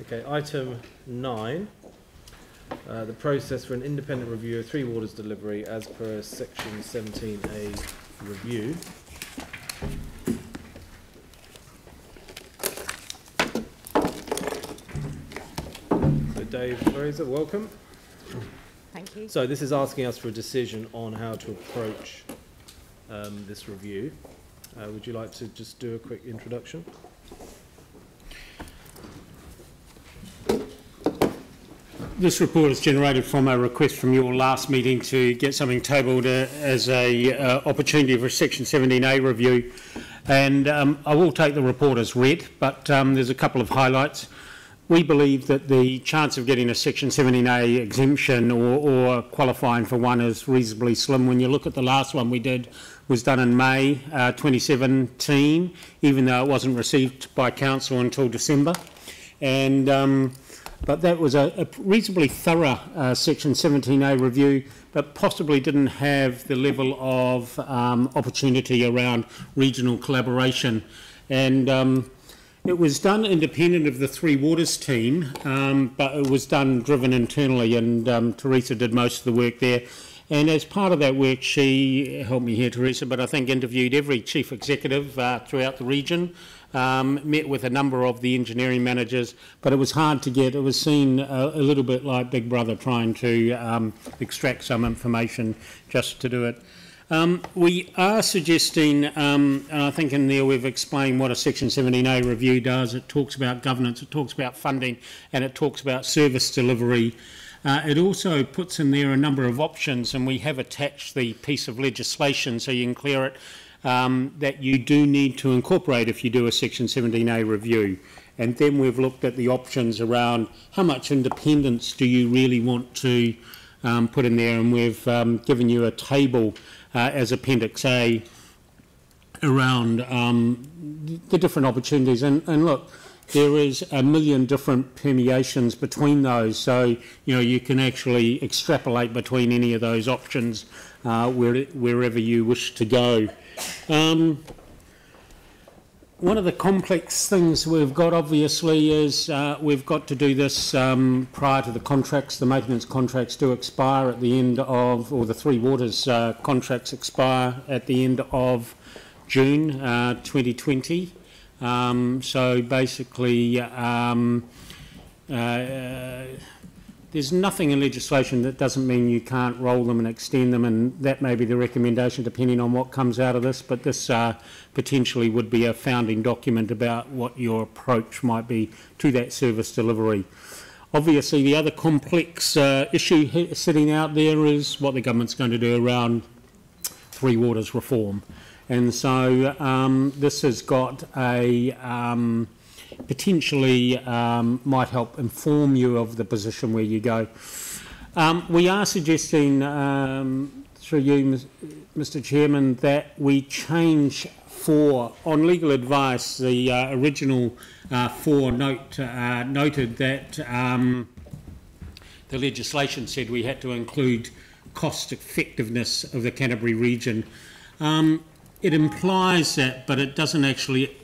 Okay, item 9. The process for an independent review of three waters delivery as per section 17A review. So Dave Fraser, welcome. Thank you. So this is asking us for a decision on how to approach this review. Would you like to just do a quick introduction? This report is generated from a request from your last meeting to get something tabled as a opportunity for a Section 17A review. And I will take the report as read, but there's a couple of highlights. We believe that the chance of getting a Section 17A exemption or qualifying for one is reasonably slim. When you look at the last one we did, was done in May 2017, even though it wasn't received by Council until December. And but that was a reasonably thorough Section 17A review, but possibly didn't have the level of opportunity around regional collaboration. And it was done independent of the Three Waters team, but it was driven internally, and Teresa did most of the work there. And as part of that work, she helped me here, Teresa, but I think interviewed every chief executive throughout the region, met with a number of the engineering managers, but it was hard to get. It was seen a little bit like Big Brother trying to extract some information just to do it. We are suggesting, and I think in there we've explained what a Section 17A review does. It talks about governance, it talks about funding, and it talks about service delivery. It also puts in there a number of options, and we have attached the piece of legislation so you can clear it, that you do need to incorporate if you do a Section 17A review. And then we've looked at the options around how much independence do you really want to put in there, and we've given you a table as Appendix A around the different opportunities. And look, there is a million different permeations between those, so you can actually extrapolate between any of those options wherever you wish to go. One of the complex things we've got, obviously, is we've got to do this prior to the contracts. The maintenance contracts do expire at the end of, or the Three Waters contracts expire at the end of June 2020. So basically, there's nothing in legislation that doesn't mean you can't roll them and extend them, and that may be the recommendation depending on what comes out of this, but this potentially would be a founding document about what your approach might be to that service delivery. Obviously, the other complex issue sitting out there is what the government's going to do around Three Waters reform. And so this has got a potentially might help inform you of the position where you go. We are suggesting, through you, Mr. Chairman, that we change on legal advice. The original 4 noted that the legislation said we had to include cost effectiveness of the Canterbury region. It implies that, but it doesn't actually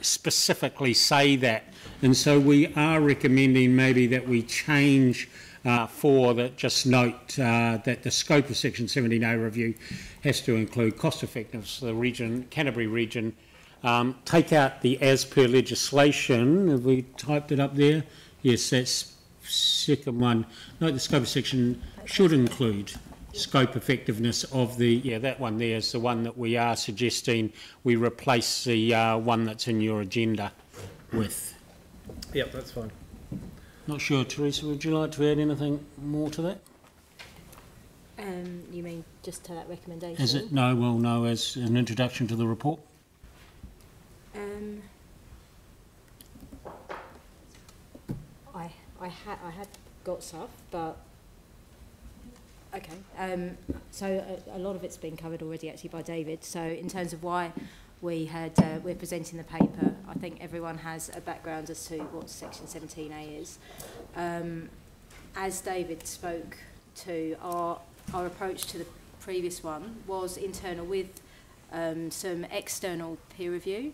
specifically say that, and so we are recommending maybe that we change 4 that just note that the scope of Section 17A review has to include cost effectiveness of the region, Canterbury region. Take out the as per legislation. Have we typed it up there? Yes, that's second one. Note the scope of section should include scope effectiveness of the, that one there is the one that we are suggesting we replace the one that's in your agenda with. Yep, that's fine. Not sure, Teresa, would you like to add anything more to that? You mean just to that recommendation? Is it? No, well, no, as an introduction to the report. I had got stuff, but okay. So a lot of it's been covered already, actually, by David. So in terms of why we're presenting the paper, I think everyone has a background as to what Section 17A is. As David spoke to, our approach to the previous one was internal with some external peer review.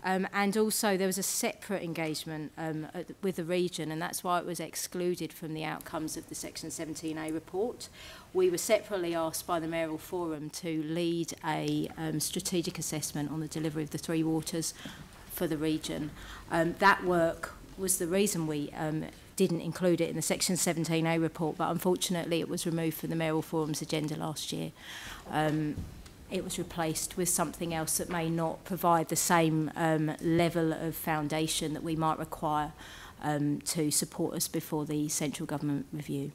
And also there was a separate engagement with the region, and that's why it was excluded from the outcomes of the Section 17A report. We were separately asked by the Mayoral Forum to lead a strategic assessment on the delivery of the three waters for the region. That work was the reason we didn't include it in the Section 17A report, but unfortunately it was removed from the Mayoral Forum's agenda last year. It was replaced with something else that may not provide the same level of foundation that we might require to support us before the central government review.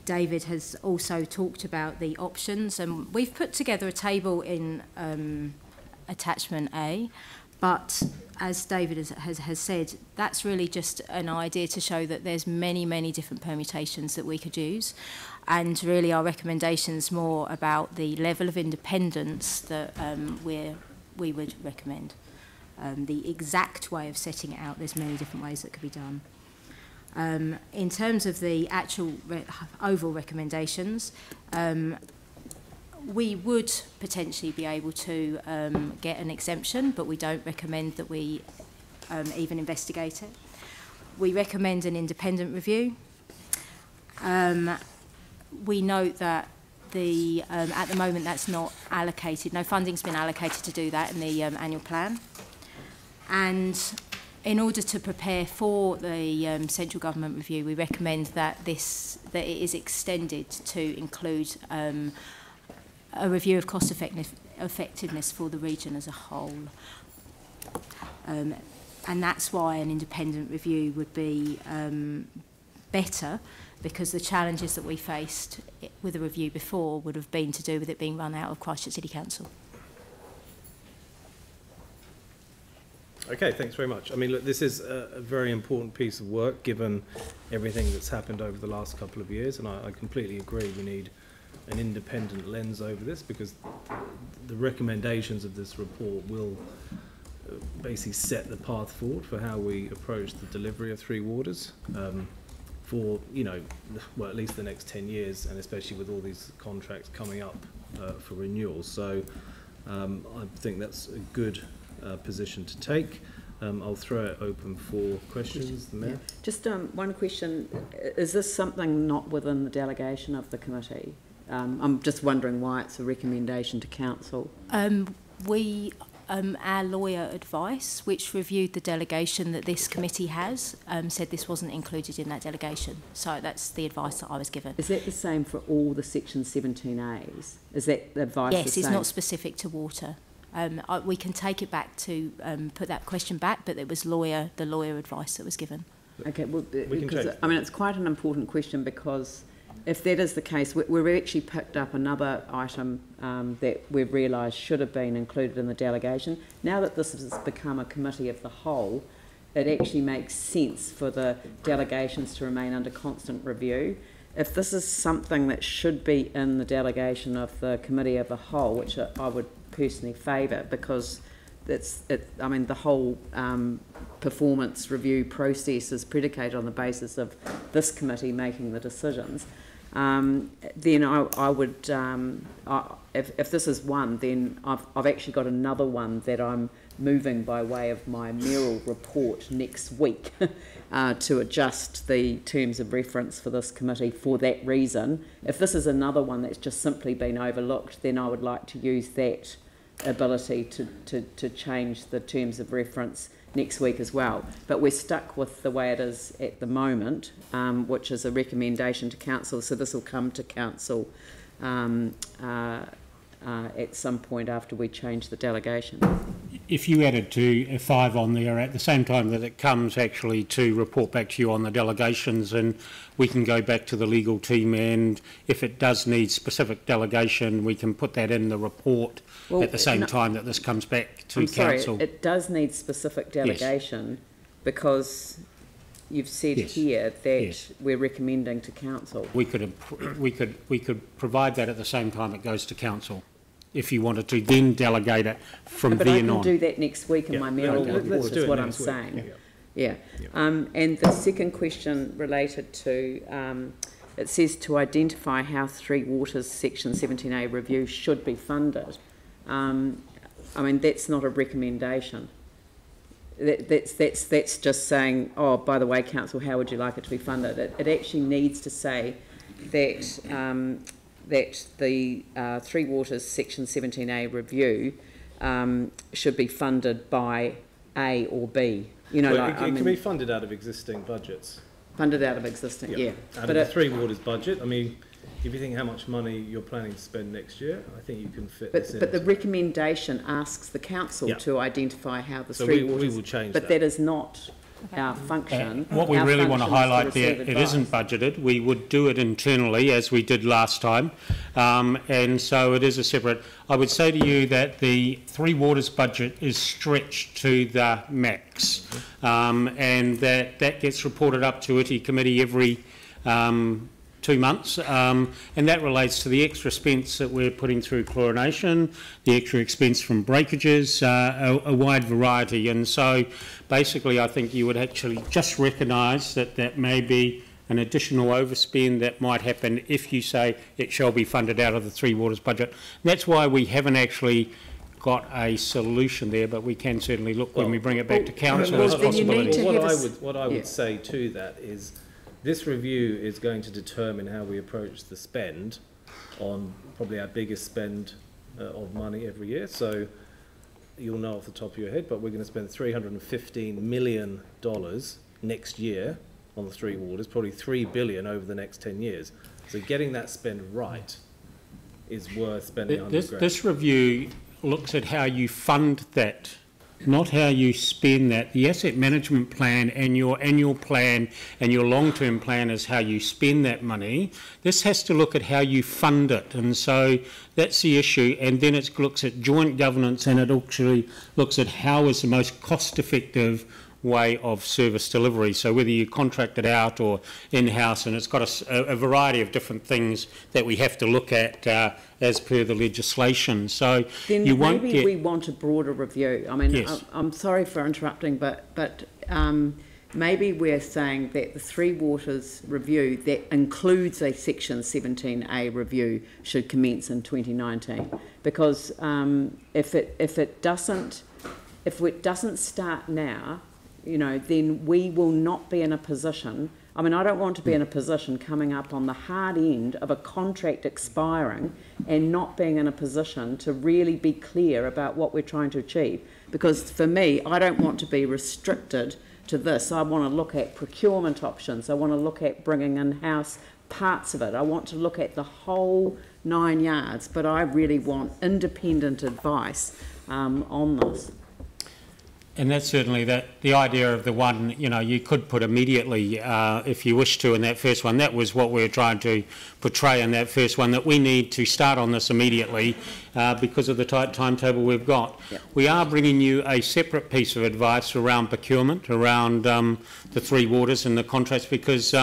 David has also talked about the options, and we've put together a table in attachment A, but as David has said, that's really just an idea to show that there's many different permutations that we could use, and really our recommendation's more about the level of independence that we would recommend. The exact way of setting it out, there's many different ways that could be done. In terms of the actual overall recommendations, we would potentially be able to get an exemption, but we don't recommend that we even investigate it. We recommend an independent review. We note that at the moment that's not allocated, no funding's been allocated to do that in the annual plan. And in order to prepare for the central government review, we recommend that it is extended to include a review of cost effectiveness for the region as a whole. And that's why an independent review would be better, because the challenges that we faced with the review before would have been to do with it being run out of Christchurch City Council. Okay, thanks very much. I mean, look, this is a very important piece of work given everything that's happened over the last couple of years, and I completely agree we need an independent lens over this, because the recommendations of this report will basically set the path forward for how we approach the delivery of three waters for, well, at least the next 10 years, and especially with all these contracts coming up for renewal. So I think that's a good position to take. I'll throw it open for questions. The Mayor. Yeah. Just one question. Is this something not within the delegation of the committee? I'm just wondering why it's a recommendation to council. Our lawyer advice, which reviewed the delegation that this committee has, said this wasn't included in that delegation. So that's the advice that I was given. Is that the same for all the Section 17As? Is that the advice the same? Yes, it's not specific to water. We can take it back to put that question back, but it was the lawyer advice that was given. Okay, well, because, I mean, it's quite an important question, because if that is the case, we've actually picked up another item that we've realised should have been included in the delegation. Now that this has become a committee of the whole, it actually makes sense for the delegations to remain under constant review. If this is something that should be in the delegation of the committee of the whole, which I would personally favour, because I mean, the whole performance review process is predicated on the basis of this committee making the decisions. Then I would, if this is one, then I've actually got another one that I'm moving by way of my mayoral report next week to adjust the terms of reference for this committee for that reason. If this is another one that's just simply been overlooked, then I would like to use that ability to change the terms of reference next week as well. But we're stuck with the way it is at the moment, which is a recommendation to council. So this will come to council at some point after we change the delegation. If you added to 5 on there at the same time that it comes actually to report back to you on the delegations, and we can go back to the legal team, and if it does need specific delegation, we can put that in the report at the same time that this comes back to council. It does need specific delegation, because you've said here that we're recommending to council. We could provide that at the same time it goes to council, if you wanted to then delegate it from then on. But I can do that next week in my mayoral report, is what I'm saying. And the second question related to, it says to identify how Three Waters Section 17A review should be funded. I mean, that's not a recommendation. That's just saying, oh, by the way, council, how would you like it to be funded? It actually needs to say that that the Three Waters Section 17A review should be funded by A or B. You know, well, like, it can be funded out of existing budgets. Funded out of existing, yeah. Out of the Three Waters budget. I mean, if you think how much money you're planning to spend next year, I think you can fit this in. But the recommendation asks the council to identify how the Three Waters... we will change that. But that is not our function. What we really want to highlight there, it isn't budgeted. We would do it internally as we did last time. And so it is a separate... I would say to you that the Three Waters budget is stretched to the max. And that gets reported up to ITI committee every 2 months, and that relates to the extra expense that we're putting through chlorination, the extra expense from breakages, a wide variety. And so basically I think you would actually just recognise that that may be an additional overspend that might happen if you say it shall be funded out of the Three Waters budget. And that's why we haven't actually got a solution there, but we can certainly look when we bring it back to council as a possibility. What I would say to that is, this review is going to determine how we approach the spend on probably our biggest spend of money every year. So you'll know off the top of your head, but we're going to spend $315 million next year on the Three Waters, probably $3 billion over the next 10 years. So getting that spend right is worth spending $100 grand. This review looks at how you fund that, not how you spend that. The asset management plan and your annual plan and your long-term plan is how you spend that money. This has to look at how you fund it, and so that's the issue. And then it looks at joint governance, and it actually looks at how is the most cost-effective way of service delivery. So whether you contract it out or in-house, and it's got a variety of different things that we have to look at as per the legislation. So then you won't maybe we want a broader review. I mean, yes. I'm sorry for interrupting, but maybe we're saying that the Three Waters review that includes a Section 17A review should commence in 2019, because if it doesn't start now, you know, then we will not be in a position. I mean, I don't want to be in a position coming up on the hard end of a contract expiring and not being in a position to really be clear about what we're trying to achieve. Because for me, I don't want to be restricted to this. I want to look at procurement options. I want to look at bringing in-house parts of it. I want to look at the whole 9 yards, but I really want independent advice on this. And that's certainly the idea of the one, you know, you could put immediately if you wish to in that first one. That was what we were trying to portray in that first one, that we need to start on this immediately because of the tight timetable we've got. Yep. We are bringing you a separate piece of advice around procurement, around the Three Waters and the contracts, because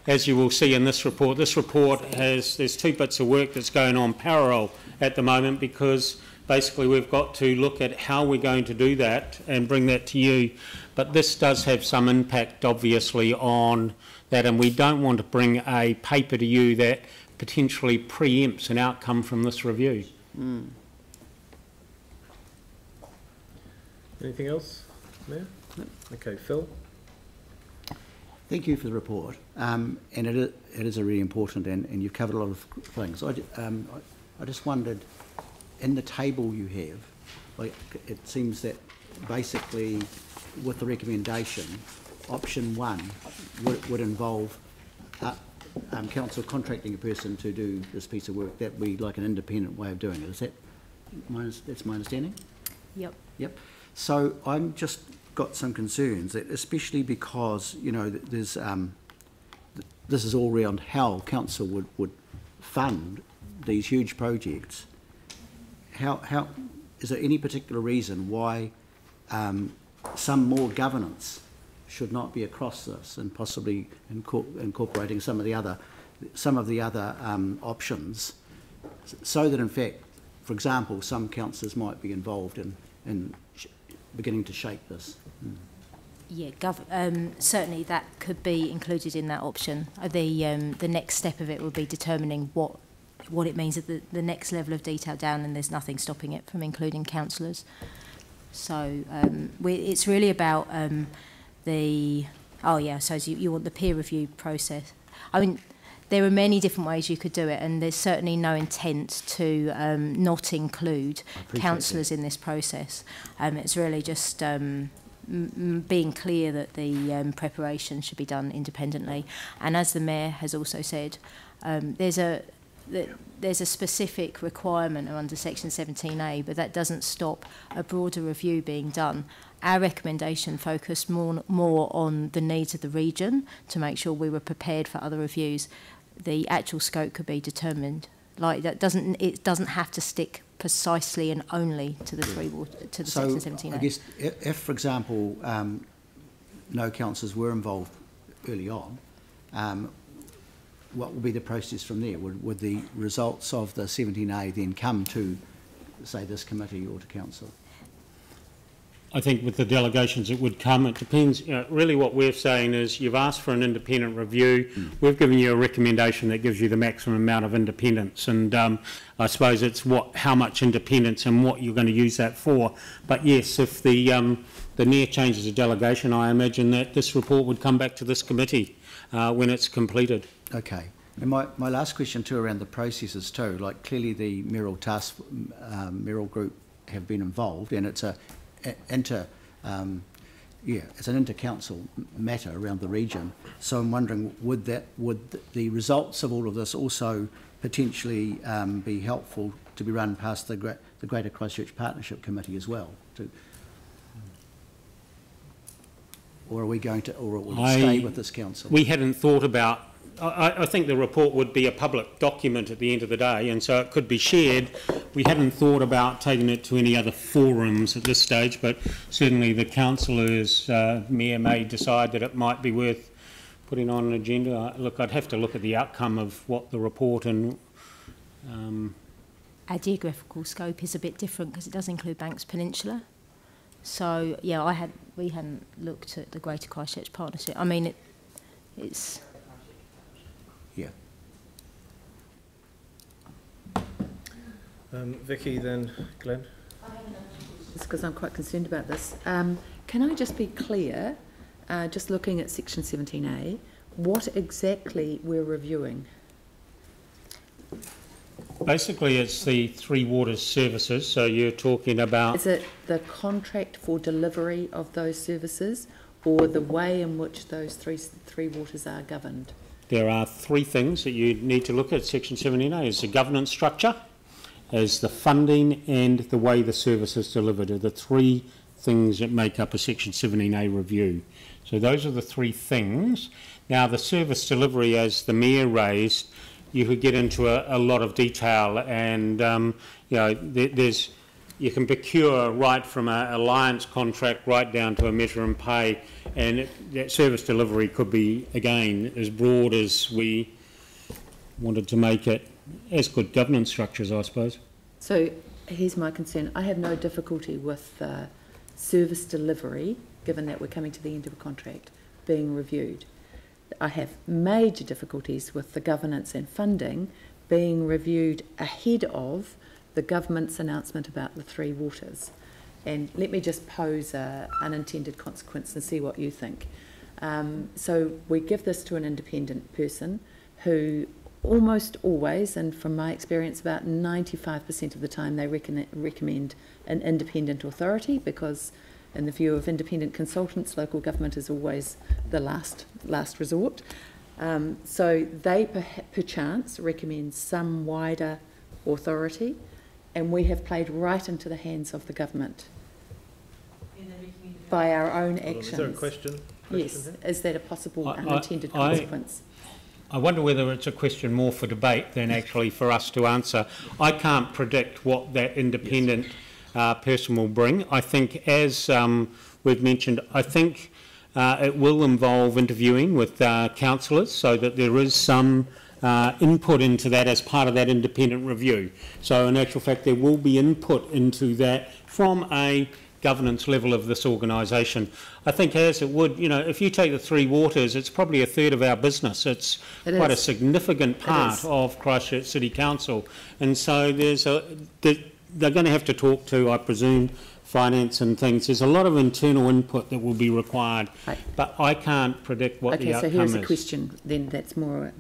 as you will see in this report there's 2 bits of work that's going on parallel at the moment, because basically we've got to look at how we're going to do that and bring that to you. But this does have some impact, obviously, on that, and we don't want to bring a paper to you that potentially preempts an outcome from this review. Mm. Anything else, Mayor? No. Okay, Phil? Thank you for the report, and it is a really important, and you've covered a lot of things. I just wondered, in the table you have, like, it seems that basically with the recommendation, option 1 would involve council contracting a person to do this piece of work. That would be like an independent way of doing it. Is that that's my understanding? Yep. Yep. So I'm just got some concerns, that especially because, you know, there's this is all around how council would fund these huge projects. How is there any particular reason why some more governance should not be across this, and possibly incorporating some of the other options, so that in fact, for example, some councillors might be involved in beginning to shape this? Yeah, certainly that could be included in that option. The next step of it will be determining what what it means at the next level of detail down, and there's nothing stopping it from including councillors. So it's really about so you want the peer review process. I mean, there are many different ways you could do it, and there's certainly no intent to not include councillors in this process. It's really just being clear that the preparation should be done independently. And as the Mayor has also said, there's a specific requirement under Section 17A, but that doesn't stop a broader review being done. Our recommendation focused more on the needs of the region to make sure we were prepared for other reviews. The actual scope could be determined. Like that it doesn't have to stick precisely and only to the Section 17A. I guess if, for example, no councillors were involved early on, what would be the process from there? Would the results of the 17A then come to, say, this committee or to council? I think with the delegations it would come. It depends. Really what we're saying is you've asked for an independent review. We've given you a recommendation that gives you the maximum amount of independence, and I suppose it's how much independence and what you're going to use that for. But yes, if the Mayor changes a delegation, I imagine that this report would come back to this committee when it's completed. Okay. And my last question too around the processes too, like clearly the mayoral group have been involved, and it's it's an inter-council matter around the region. So I'm wondering, would the results of all of this also potentially be helpful to be run past the Greater Christchurch Partnership Committee as well? Or are we going to, or will it stay with this council? We hadn't thought about. I think the report would be a public document at the end of the day, and so it could be shared. We hadn't thought about taking it to any other forums at this stage, but certainly the councillors, Mayor, may decide that it might be worth putting on an agenda. Look, I'd have to look at the outcome of what the report and... Our geographical scope is a bit different because it does include Banks Peninsula. So, yeah, we hadn't looked at the Greater Christchurch Partnership. I mean, it's... Yeah. Vicky, then Glenn. It's because I'm quite concerned about this. Can I just be clear, just looking at Section 17A, what exactly we're reviewing? Basically, it's the Three Waters services, so you're talking about... Is it the contract for delivery of those services, or the way in which those three waters are governed? There are three things that you need to look at Section 17A. Is the governance structure, is the funding, and the way the service is delivered are the three things that make up a Section 17A review. So those are the three things. Now, the service delivery, as the Mayor raised, you could get into a lot of detail, and you can procure right from an alliance contract right down to a measure and pay, and that service delivery could be, again, as broad as we wanted to make it, as good governance structures, I suppose. So here's my concern. I have no difficulty with service delivery, given that we're coming to the end of a contract, being reviewed. I have major difficulties with the governance and funding being reviewed ahead of the government's announcement about the Three Waters. And let me just pose an unintended consequence and see what you think. So we give this to an independent person who almost always, and from my experience about 95% of the time, they recommend an independent authority, because in the view of independent consultants, local government is always the last resort. So they perchance recommend some wider authority, and we have played right into the hands of the government by our own actions. Is there a question? Yes. Is that a possible unintended consequence? I wonder whether it's a question more for debate than actually for us to answer. I can't predict what that independent person will bring. I think, as we've mentioned, I think it will involve interviewing with councillors, so that there is some input into that as part of that independent review. So in actual fact, there will be input into that from a governance level of this organisation. I think as it would, you know, if you take the Three Waters, it's probably a third of our business. It's quite a significant part of Christchurch City Council. And so they're going to have to talk to, I presume, finance and things. There's a lot of internal input that will be required, but I can't predict what the outcome is. Okay, so here's a question then that's more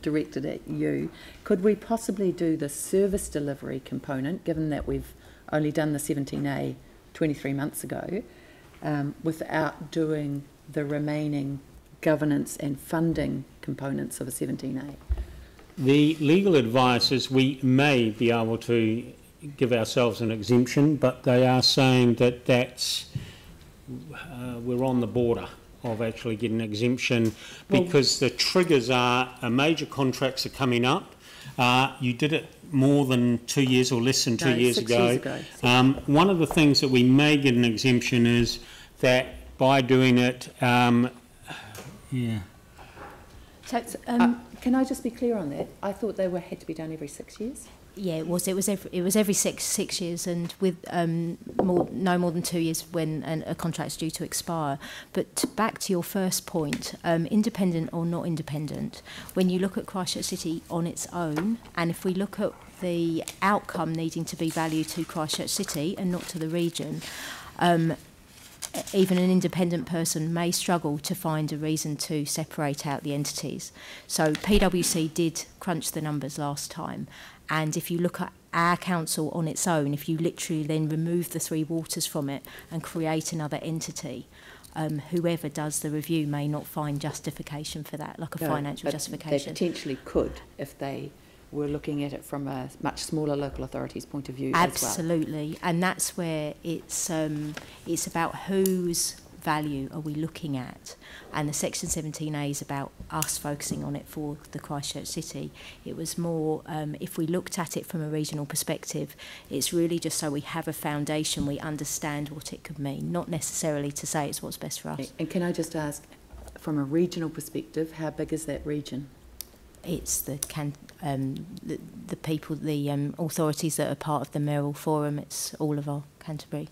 directed at you. Could we possibly do the service delivery component, given that we've only done the 17A 23 months ago, without doing the remaining governance and funding components of a 17A? The legal advice is we may be able to give ourselves an exemption, but they are saying that we're on the border of actually getting an exemption because the triggers are major contracts are coming up. You did it more than 2 years or less than 2 years ago. One of the things that we may get an exemption is that by doing it, can I just be clear on that? I thought they had to be done every 6 years. Yeah, it was every six years, and with no more than 2 years when a contract's due to expire. But back to your first point, independent or not independent, when you look at Christchurch City on its own, and if we look at the outcome needing to be valued to Christchurch City and not to the region, even an independent person may struggle to find a reason to separate out the entities. So PwC did crunch the numbers last time. And if you look at our council on its own, if you literally then remove the Three Waters from it and create another entity, whoever does the review may not find justification for that, like a financial justification. They potentially could if they were looking at it from a much smaller local authority's point of view. Absolutely, as well. And that's where it's about whose value are we looking at, and the Section 17A is about us focusing on it for the Christchurch City. It was more, if we looked at it from a regional perspective, it's really just so we have a foundation, we understand what it could mean, not necessarily to say it's what's best for us. And can I just ask, from a regional perspective, how big is that region? It's the people, the authorities that are part of the Mayoral Forum. It's all of our Canterbury,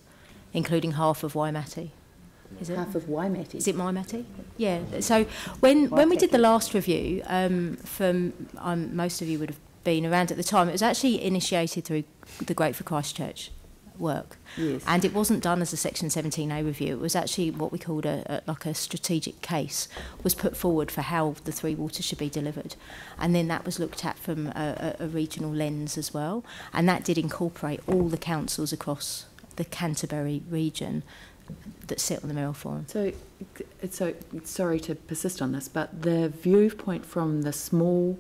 including half of Waimate. Is it? Half of Waimate? Is it Waimate? Yeah. So when we did the last review, most of you would have been around at the time, it was actually initiated through the Great for Christchurch work. Yes. And it wasn't done as a Section 17A review. It was actually what we called a strategic case was put forward for how the Three Waters should be delivered. And then that was looked at from a regional lens as well. And that did incorporate all the councils across the Canterbury region that sit on the Mayoral Forum. So sorry to persist on this, but the viewpoint from the small,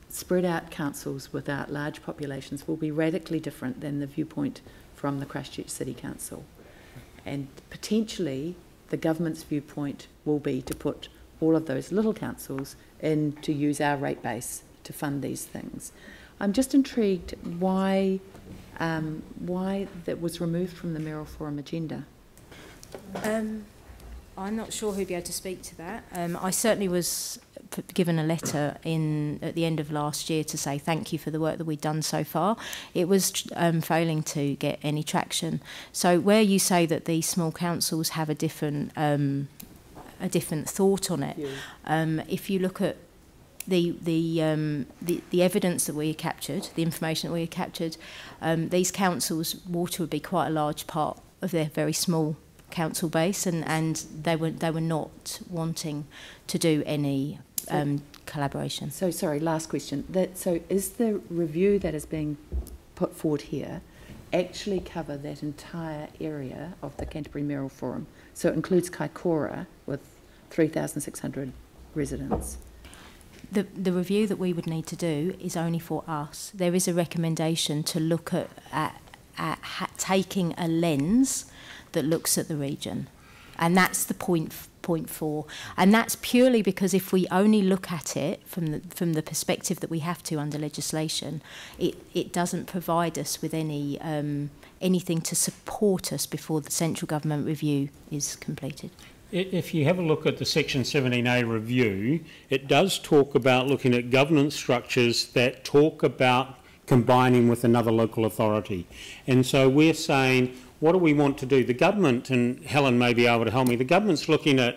spread out councils without large populations will be radically different than the viewpoint from the Christchurch City Council. And potentially the government's viewpoint will be to put all of those little councils in to use our rate base to fund these things. I'm just intrigued why that was removed from the Mayoral Forum agenda. I'm not sure who'd be able to speak to that. I certainly was given a letter at the end of last year to say thank you for the work that we'd done so far. It was failing to get any traction. So where you say that these small councils have a different thought on it, if you look at the evidence that we captured, the information that we captured, these councils, water would be quite a large part of their very small council base, and they were not wanting to do any collaboration. So sorry, last question. So is the review that is being put forward here actually cover that entire area of the Canterbury Mayoral Forum? So it includes Kaikoura with 3,600 residents. The review that we would need to do is only for us. There is a recommendation to look at taking a lens that looks at the region, and that's the point 4, and that's purely because if we only look at it from the perspective that we have to under legislation, it doesn't provide us with anything to support us before the central government review is completed. If you have a look at the Section 17A review, it does talk about looking at governance structures that talk about combining with another local authority, and so we're saying what do we want to do? The government, and Helen may be able to help me, the government's looking at,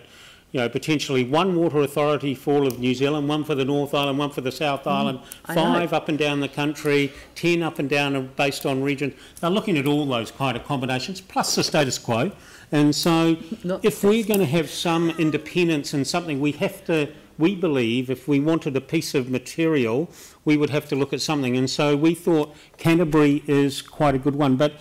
you know, potentially one water authority for all of New Zealand, one for the North Island, one for the South Island, 5 up and down the country, 10 up and down based on region. They're looking at all those kind of combinations, plus the status quo. And so if we're going to have some independence in something, we have to, we believe, if we wanted a piece of material, we would have to look at something. And so we thought Canterbury is quite a good one. But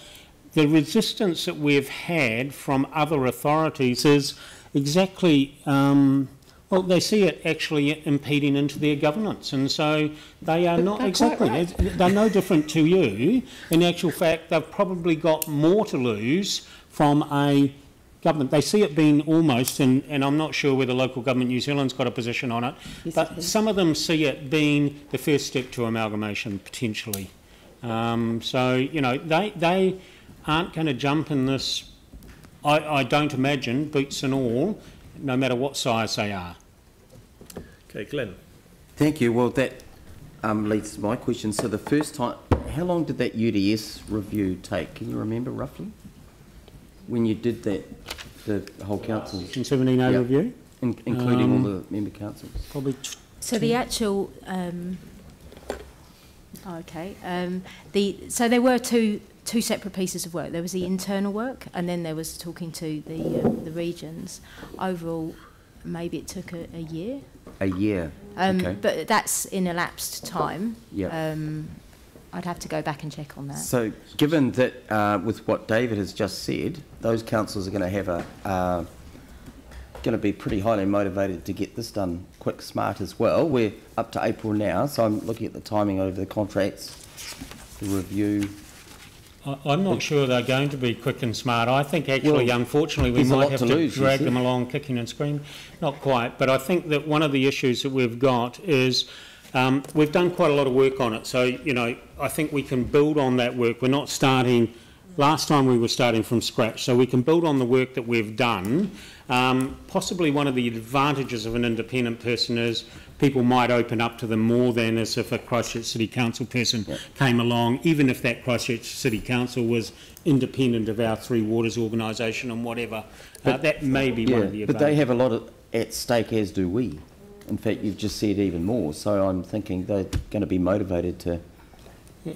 the resistance that we've had from other authorities is exactly, well, they see it actually impeding into their governance, and so they are not exactly, they're no different to you. In actual fact, they've probably got more to lose from a government. They see it being almost, and I'm not sure whether local government New Zealand's got a position on it, but some of them see it being the first step to amalgamation, potentially. So, you know, they aren't going to jump in this, I don't imagine, boots and all, no matter what size they are. Okay, Glenn. Thank you. Well, that leads to my question. So the first time, how long did that UDS review take? Can you remember roughly? When you did that, the whole council? Section 17A review? Including all the member councils? Probably. So the actual, so there were two separate pieces of work. There was the internal work, and then there was talking to the regions. Overall, maybe it took a year. A year. Okay. But that's in elapsed time. Yeah. I'd have to go back and check on that. So, given that with what David has just said, those councils are going to have going to be pretty highly motivated to get this done quick, smart as well. We're up to April now, so I'm looking at the timing over the contracts, the review. I'm not sure they're going to be quick and smart. I think actually, unfortunately, we might have to drag them along kicking and screaming. Not quite, but I think that one of the issues that we've got is we've done quite a lot of work on it. So, you know, I think we can build on that work. We're not starting, last time we were starting from scratch, so we can build on the work that we've done. Possibly one of the advantages of an independent person is people might open up to them more than as if a Christchurch City Council person came along, even if that Christchurch City Council was independent of our Three Waters organisation and whatever. That may be one of the advantages. But they have a lot at stake, as do we. In fact, you've just said even more, so I'm thinking they're going to be motivated to...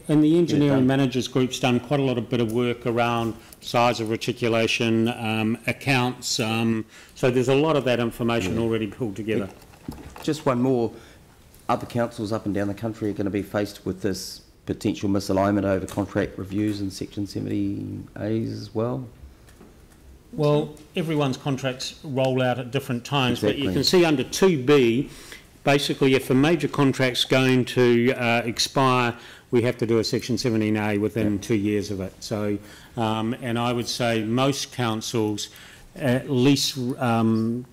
And the engineering managers group's done quite a lot of bit of work around size of reticulation, accounts, so there's a lot of that information already pulled together. Just one more. Other councils up and down the country are going to be faced with this potential misalignment over contract reviews in Section 70As as well? Well, everyone's contracts roll out at different times, but you can see under 2B, basically if a major contract's going to expire, we have to do a Section 17A within 2 years of it. So, and I would say most councils at least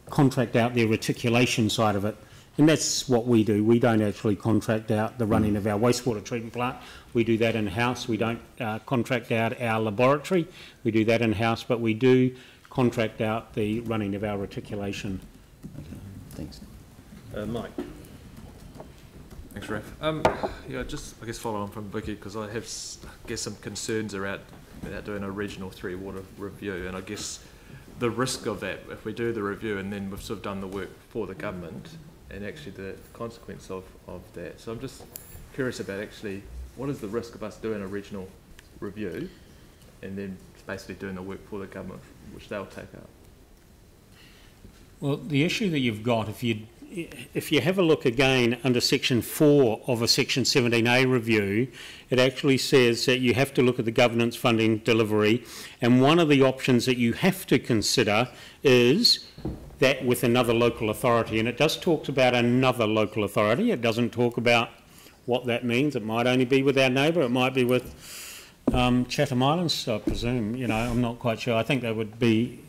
contract out their reticulation side of it. And that's what we do. We don't actually contract out the running of our wastewater treatment plant. We do that in-house. We don't contract out our laboratory. We do that in-house, but we do contract out the running of our reticulation. Okay. Thanks. Mike. Thanks, Raf. Yeah, just I guess follow on from Vicky, because I have some concerns about doing a regional Three Water review, and I guess the risk of that, if we do the review and then we've sort of done the work for the government, and actually the consequence of that. So I'm just curious about actually what is the risk of us doing a regional review and then basically doing the work for the government, which they'll take up. Well, the issue that you've got, if you have a look again under Section 4 of a Section 17A review, it actually says that you have to look at the governance, funding, delivery, and one of the options that you have to consider is that with another local authority, and it does talk about another local authority. It doesn't talk about what that means. It might only be with our neighbour. It might be with Chatham Islands, I presume. You know, I'm not quite sure. I think that would be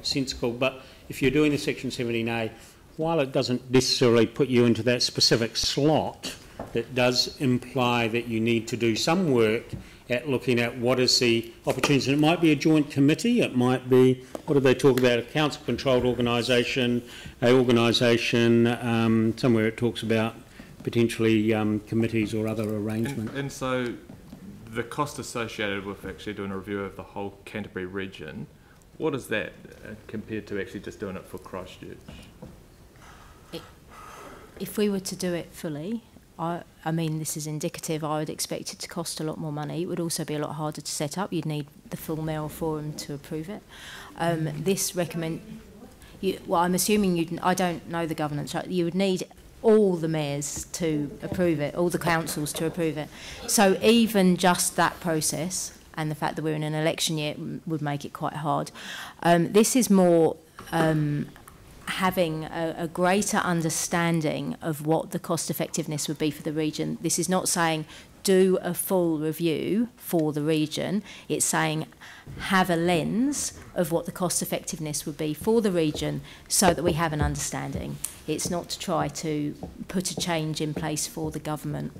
sensible. But if you're doing a Section 17A, while it doesn't necessarily put you into that specific slot, it does imply that you need to do some work at looking at what is the opportunities. And it might be a joint committee, it might be, what do they talk about, a council-controlled organisation, an organisation, somewhere it talks about potentially committees or other arrangements. And so the cost associated with actually doing a review of the whole Canterbury region, what is that compared to actually just doing it for Christchurch? If we were to do it fully, I mean, this is indicative, I would expect it to cost a lot more money. It would also be a lot harder to set up. You'd need the full mayoral forum to approve it. Well, I'm assuming I don't know the governance, right? You would need all the mayors to approve it, all the councils to approve it. So even just that process and the fact that we're in an election year would make it quite hard. This is more having a greater understanding of what the cost effectiveness would be for the region. This is not saying do a full review for the region. It's saying have a lens of what the cost effectiveness would be for the region so that we have an understanding. It's not to try to put a change in place for the government.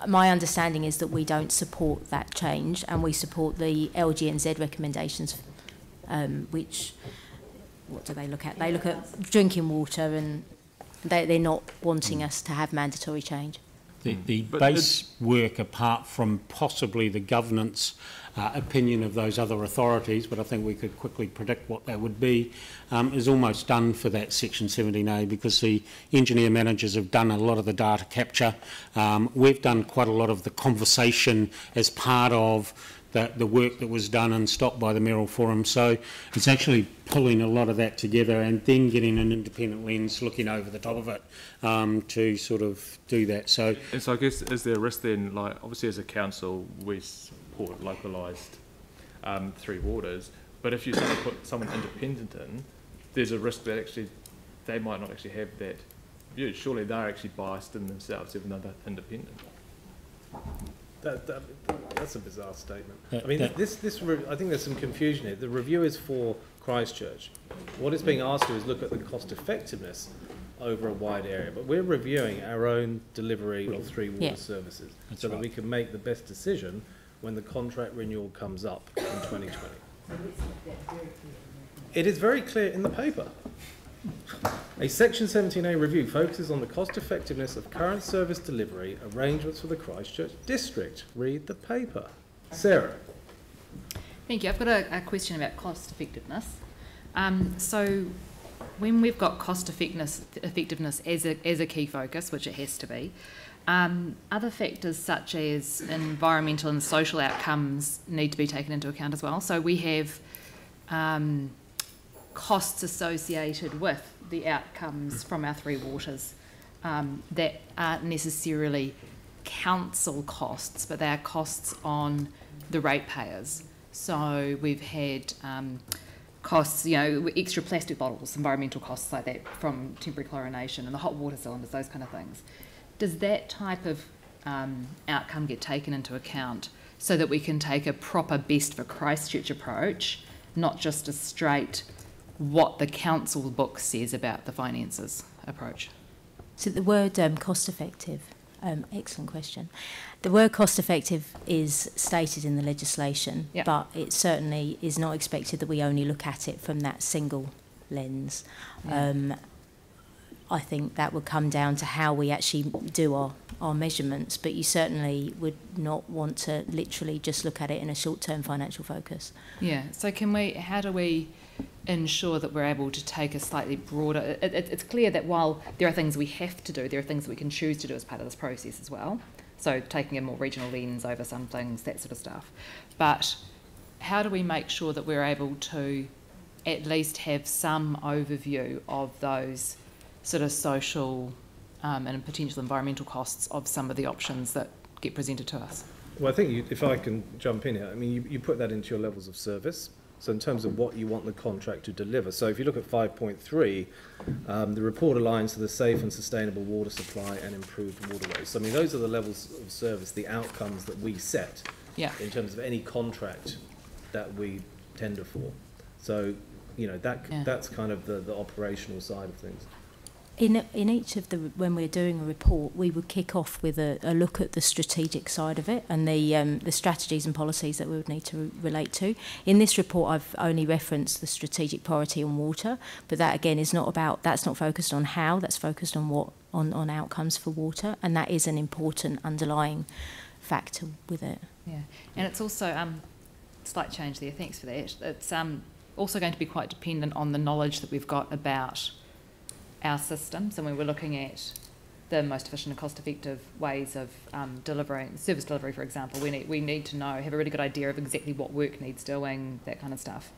My understanding is that we don't support that change, and we support the LGNZ recommendations, which, what do they look at? They look at drinking water, and they're not wanting us to have mandatory change. The base work, apart from possibly the governance opinion of those other authorities, but I think we could quickly predict what that would be, is almost done for that Section 17A, because the engineer managers have done a lot of the data capture. We've done quite a lot of the conversation as part of the work that was done and stopped by the mayoral forum. So it's actually pulling a lot of that together and then getting an independent lens looking over the top of it to sort of do that. So I guess, is there a risk then, like obviously as a council we support localised 3 waters, but if you sort of put someone independent in, there's a risk that actually they might not actually have that view. Surely they're actually biased in themselves even though they're independent. That's a bizarre statement. I mean, I think there's some confusion here. The review is for Christchurch. What is being asked to is look at the cost effectiveness over a wide area. But we're reviewing our own delivery of 3 water services so that we can make the best decision when the contract renewal comes up in 2020. It is very clear in the paper. A Section 17A review focuses on the cost effectiveness of current service delivery arrangements for the Christchurch district. Read the paper. Sarah. Thank you. I've got a question about cost effectiveness. So when we've got cost effectiveness as a key focus, which it has to be, other factors such as environmental and social outcomes need to be taken into account as well. So we have costs associated with the outcomes from our 3 waters that aren't necessarily council costs, but they are costs on the ratepayers. So we've had costs, extra plastic bottles, environmental costs like that from temporary chlorination and the hot water cylinders, those kind of things. Does that type of outcome get taken into account so that we can take a proper best for Christchurch approach, not just a straight what the council book says about the finances approach? So the word cost effective, excellent question. The word cost effective is stated in the legislation, but it certainly is not expected that we only look at it from that single lens. I think that would come down to how we actually do our measurements, but you certainly would not want to literally just look at it in a short-term financial focus. Yeah, so how do we ensure that we're able to take a slightly broader... It's clear that while there are things we have to do, there are things that we can choose to do as part of this process as well. So taking a more regional lens over some things, that sort of stuff. But how do we make sure that we're able to at least have some overview of those sort of social and potential environmental costs of some of the options that get presented to us? Well, I think if I can jump in here, I mean, you put that into your levels of service. So in terms of what you want the contract to deliver. So if you look at 5.3, the report aligns to the safe and sustainable water supply and improved waterways. So I mean, those are the levels of service, the outcomes that we set in terms of any contract that we tender for. So, that's kind of the operational side of things. In each of when we're doing a report, we would kick off with a look at the strategic side of it and the strategies and policies that we would need to relate to. In this report, I've only referenced the strategic priority on water, but that again is that's not focused on how, that's focused on on outcomes for water, and that is an important underlying factor with it. Yeah, and it's also, slight change there, thanks for that. It's also going to be quite dependent on the knowledge that we've got about our systems, and when we're looking at the most efficient and cost-effective ways of service delivery, for example, we need to have a really good idea of exactly what work needs doing, that kind of stuff.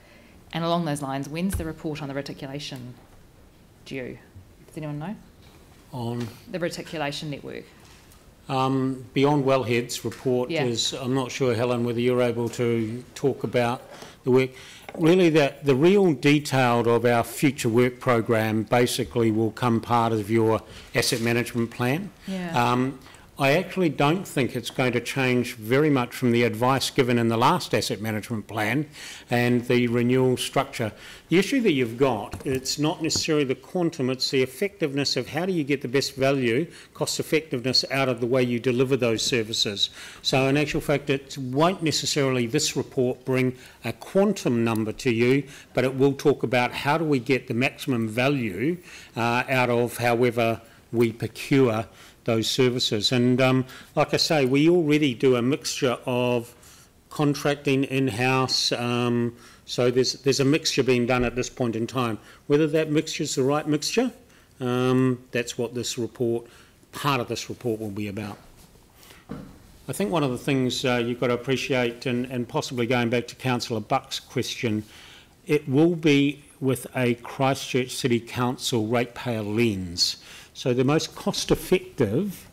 And along those lines, when's the report on the reticulation due? Does anyone know? On the reticulation network? Beyond Wellhead's report is, I'm not sure, Helen, whether you're able to talk about the work. Really, the real detail of our future work program basically will come part of your asset management plan. Yeah. I actually don't think it's going to change very much from the advice given in the last asset management plan and the renewal structure. The issue that you've got, it's not necessarily the quantum, it's the effectiveness of how do you get the best value, cost effectiveness out of the way you deliver those services. So in actual fact, it won't necessarily, this report, bring a quantum number to you, but it will talk about how do we get the maximum value out of however we procure those services. And like I say, we already do a mixture of contracting in-house, so there's a mixture being done at this point in time. Whether that mixture is the right mixture, that's what this report, part of this report will be about. I think one of the things you've got to appreciate, and possibly going back to Councillor Buck's question, it will be with a Christchurch City Council ratepayer lens. So the most cost-effective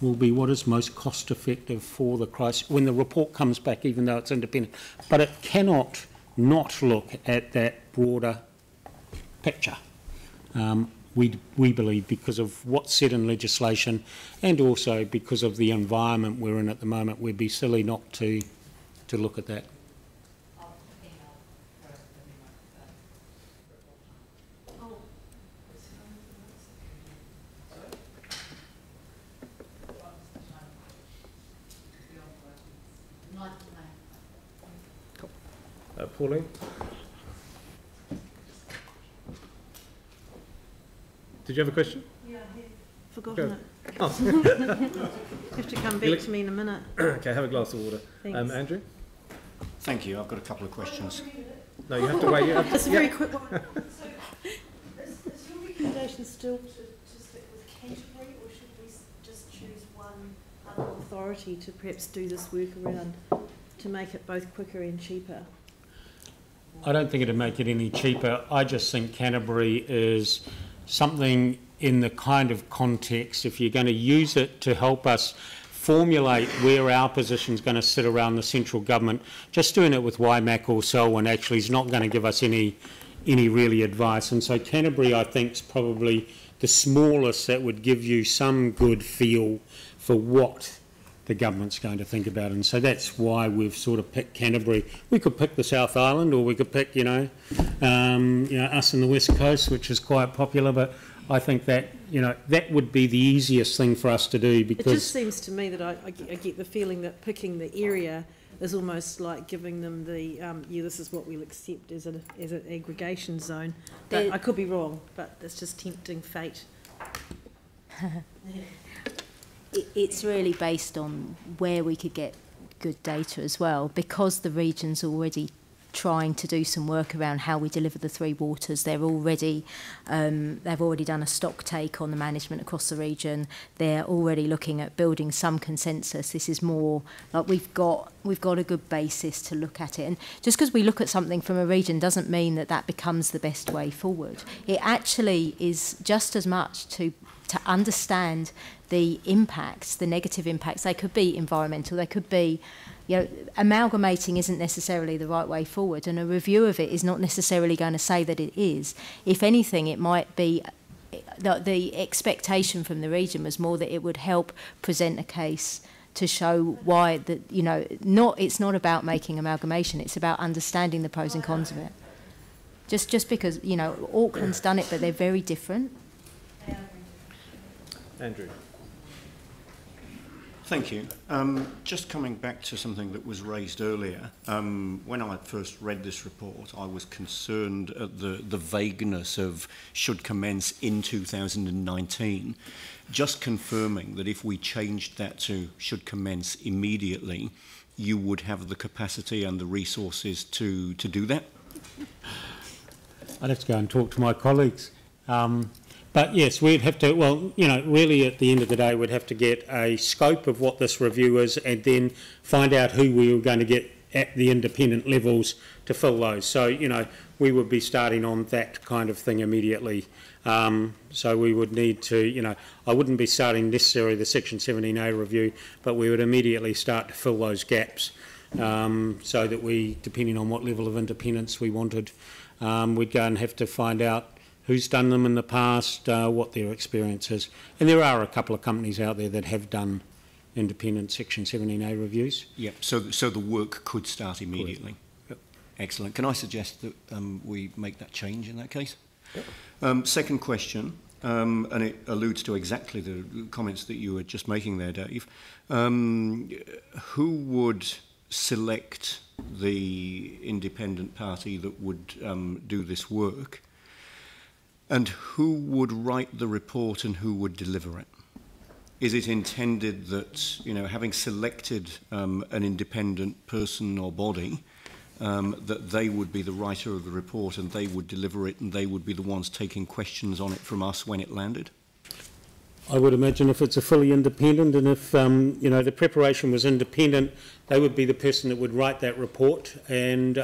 will be what is most cost-effective for the Christchurch when the report comes back, even though it's independent. But it cannot not look at that broader picture. We believe, because of what's said in legislation and also because of the environment we're in at the moment, we'd be silly not to look at that. Pauline? Did you have a question? Yeah, I've forgotten it. Oh. You have to come back to me in a minute. Okay, have a glass of water. Thanks. Andrew? Thank you. I've got a couple of questions. No, you have to wait. It's a very quick one. So, is your recommendation still to stick with Canterbury, or should we just choose one other authority to perhaps do this work around to make it both quicker and cheaper? I don't think it'd make it any cheaper. I just think Canterbury is something in the kind of context, if you're going to use it to help us formulate where our position is going to sit around the central government, just doing it with Waimak or Selwyn actually is not going to give us any really advice. And so Canterbury, I think, is probably the smallest that would give you some good feel for what the government's going to think about. And so that's why we've sort of picked Canterbury. We could pick the South Island, or we could pick, us in the West Coast, which is quite popular, but I think that, that would be the easiest thing for us to do, because... It just seems to me that I get the feeling that picking the area is almost like giving them the, this is what we'll accept as an aggregation zone. But I could be wrong, but it's just tempting fate. It's really based on where we could get good data as well, because the region's already trying to do some work around how we deliver the three waters. They've already done a stock take on the management across the region. They're already looking at building some consensus. This is more like we've got a good basis to look at it. And just because we look at something from a region doesn't mean that becomes the best way forward. It actually is just as much to understand the impacts, the negative impacts. They could be environmental, they could be, amalgamating isn't necessarily the right way forward, and a review of it is not necessarily going to say that it is. If anything, it might be, the expectation from the region was more that it would help present a case to show why that, it's not about making amalgamation, it's about understanding the pros and cons of it. Just because, Auckland's done it, but they're very different. Andrew. Thank you. Just coming back to something that was raised earlier, when I first read this report, I was concerned at the vagueness of should commence in 2019. Just confirming that if we changed that to should commence immediately, you would have the capacity and the resources to do that? I'd have to go and talk to my colleagues. But yes, we'd have to, well, you know, really at the end of the day, we'd have to get a scope of what this review is and then find out who we were going to get at the independent levels to fill those. So, you know, we would be starting on that kind of thing immediately. So we would need to, you know, I wouldn't be starting necessarily the Section 17A review, but we would immediately start to fill those gaps so that we, depending on what level of independence we wanted, we'd go and have to find out who's done them in the past, what their experience is. And there are a couple of companies out there that have done independent Section 17A reviews. Yep, so the work could start immediately. Yep. Excellent. Can I suggest that we make that change in that case? Yep. Second question, and it alludes to exactly the comments that you were just making there, Dave. Who would select the independent party that would do this work? And who would write the report and who would deliver it? Is it intended that, you know, having selected an independent person or body, that they would be the writer of the report and they would deliver it and they would be the ones taking questions on it from us when it landed? I would imagine if it's a fully independent and if, you know, the preparation was independent, they would be the person that would write that report and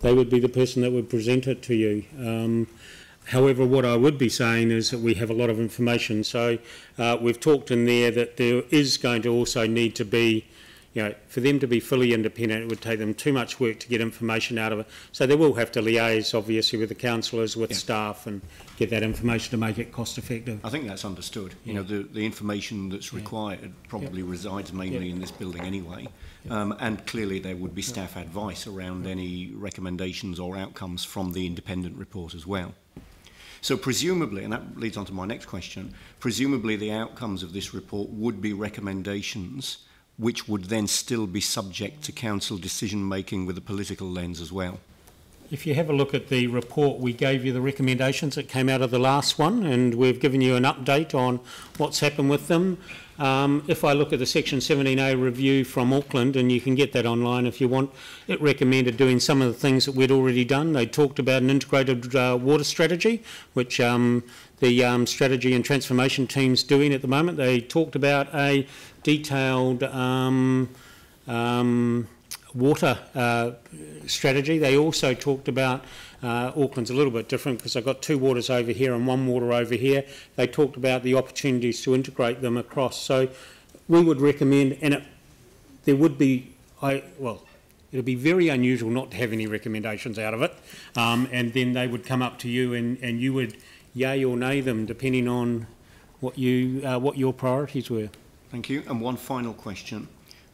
they would be the person that would present it to you. However, what I would be saying is that we have a lot of information. So we've talked in there that there is going to also need to be, you know, for them to be fully independent, it would take them too much work to get information out of it. So they will have to liaise, obviously, with the councillors, with staff, and get that information to make it cost effective. I think that's understood. You know, the information that's required probably resides mainly in this building anyway. And clearly there would be staff advice around any recommendations or outcomes from the independent report as well. So presumably, and that leads on to my next question, presumably the outcomes of this report would be recommendations which would then still be subject to council decision making with a political lens as well. If you have a look at the report, we gave you the recommendations that came out of the last one and we've given you an update on what's happened with them. If I look at the Section 17A review from Auckland, and you can get that online if you want, it recommended doing some of the things that we'd already done. They talked about an integrated water strategy, which the strategy and transformation team's doing at the moment. They talked about a detailed water strategy. They also talked about, Auckland's a little bit different because I've got two waters over here and one water over here. They talked about the opportunities to integrate them across. So we would recommend, and there would be, well, it would be very unusual not to have any recommendations out of it, and then they would come up to you and you would yay or nay them depending on what your priorities were. Thank you. And one final question.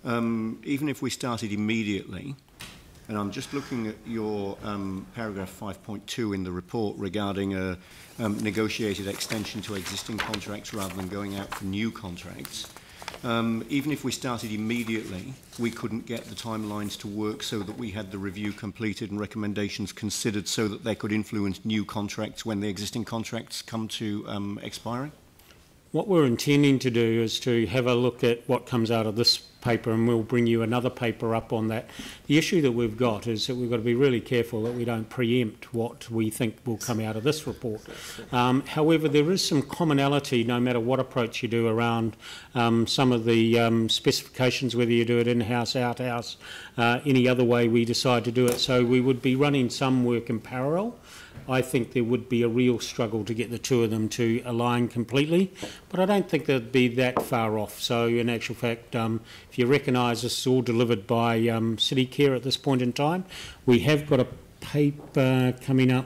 Even if we started immediately, and I'm just looking at your paragraph 5.2 in the report regarding a negotiated extension to existing contracts rather than going out for new contracts. Even if we started immediately, we couldn't get the timelines to work so that we had the review completed and recommendations considered so that they could influence new contracts when the existing contracts come to expiring? What we're intending to do is to have a look at what comes out of this paper, and we'll bring you another paper up on that. The issue that we've got is that we've got to be really careful that we don't preempt what we think will come out of this report. However, there is some commonality, no matter what approach you do, around some of the specifications, whether you do it in-house, out-house, any other way we decide to do it. So we would be running some work in parallel. I think there would be a real struggle to get the two of them to align completely, but I don't think they'd be that far off. So in actual fact, if you recognise this is all delivered by City Care at this point in time, we have got a paper coming up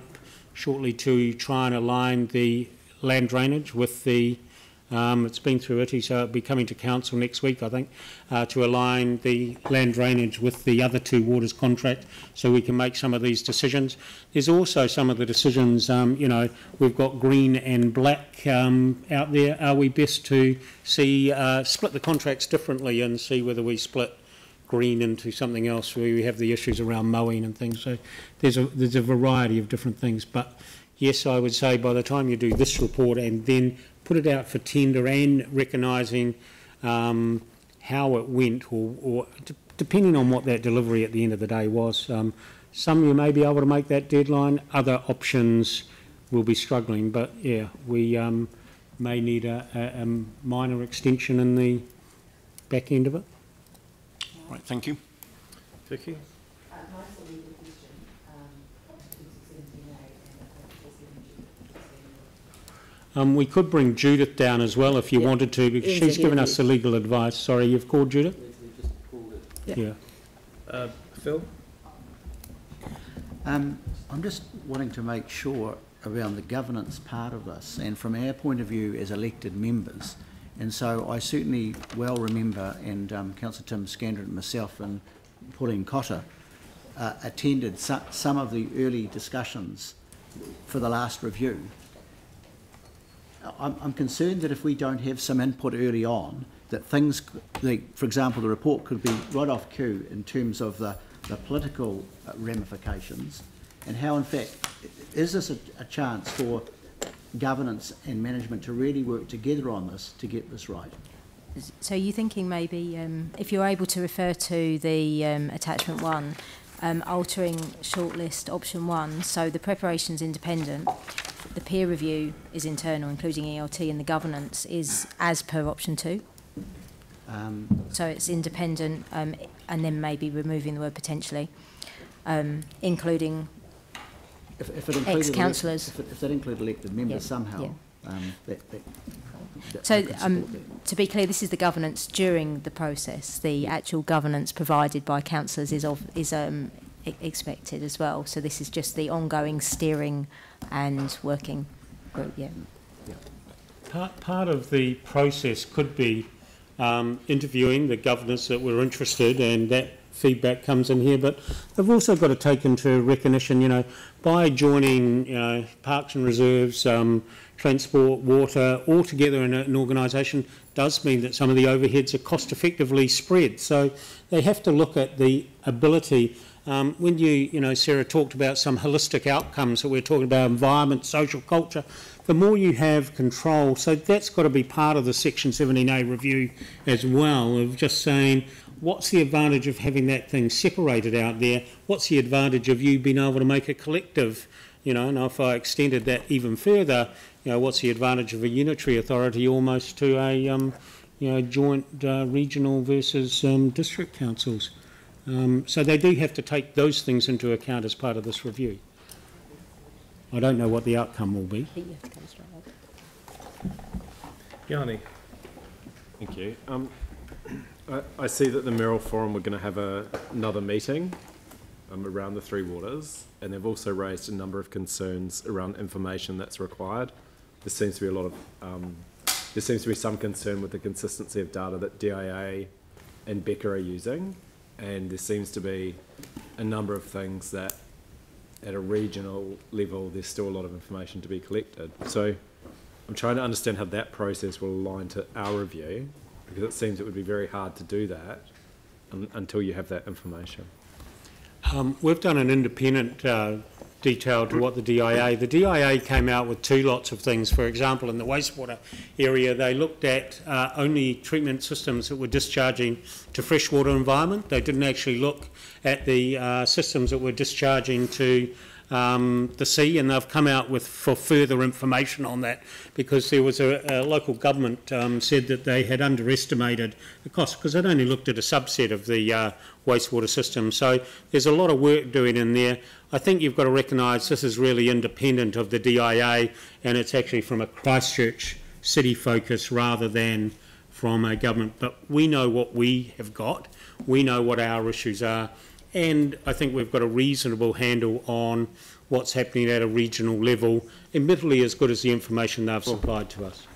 shortly to try and align the land drainage with the It's been through ITI, so it'll be coming to council next week, I think, to align the land drainage with the other two waters contract so we can make some of these decisions. There's also some of the decisions, you know, we've got green and black out there. Are we best to see, split the contracts differently and see whether we split green into something else where we have the issues around mowing and things? So there's a variety of different things. But yes, I would say by the time you do this report and then put it out for tender and recognising how it went, or depending on what that delivery at the end of the day was. Some you may be able to make that deadline, other options will be struggling, but yeah, we may need a minor extension in the back end of it. Right, thank you. Vicky? We could bring Judith down as well if you wanted to, because she's given us the legal advice. Sorry, you've called Judith? Yeah. Phil? I'm just wanting to make sure around the governance part of this, and from our point of view as elected members. And so I certainly well remember, and Councillor Tim Scandron and myself and Pauline Cotter attended some of the early discussions for the last review. I'm concerned that if we don't have some input early on, that things, like, for example, the report could be right off cue in terms of the political ramifications, and how, in fact, is this a chance for governance and management to really work together on this to get this right? So you're thinking maybe, if you're able to refer to the attachment 1, altering shortlist option 1, so the preparation's independent, the peer review is internal, including ELT, and the governance is as per option 2. So it's independent, and then maybe removing the word potentially, including ex-councillors. If that include elected members somehow. So to be clear, this is the governance during the process. The actual governance provided by councillors is expected as well. So this is just the ongoing steering and working group. Part of the process could be interviewing the governors that were interested, and that feedback comes in here, but they've also got to take into recognition, you know, by joining, you know, parks and reserves, transport, water, all together in an organisation does mean that some of the overheads are cost effectively spread. So they have to look at the ability. When you know, Sarah talked about some holistic outcomes that we're talking about, environment, social culture, the more you have control, so that's got to be part of the Section 17A review as well, of just saying, what's the advantage of having that thing separated out there? What's the advantage of you being able to make a collective, you know, and if I extended that even further, you know, what's the advantage of a unitary authority almost to a, you know, joint regional versus district councils? So they do have to take those things into account as part of this review. I don't know what the outcome will be. Yanni. Thank you. I see that the Merrill Forum, we're going to have another meeting around the Three Waters, and they've also raised a number of concerns around information that's required. There seems to be a lot of, there seems to be some concern with the consistency of data that DIA and Becca are using, and there seems to be a number of things that at a regional level there's still a lot of information to be collected. So I'm trying to understand how that process will align to our review, because it seems it would be very hard to do that until you have that information. We've done an independent detail to what the DIA came out with 2 lots of things. For example, in the wastewater area, they looked at only treatment systems that were discharging to freshwater environment. They didn't actually look at the systems that were discharging to the sea, and they've come out with for further information on that, because there was a local government said that they had underestimated the cost, because they'd only looked at a subset of the wastewater system. So there's a lot of work doing in there. I think you've got to recognise this is really independent of the DIA, and it's actually from a Christchurch city focus rather than from a government. But we know what we have got, we know what our issues are, and I think we've got a reasonable handle on what's happening at a regional level, admittedly as good as the information they've supplied to us.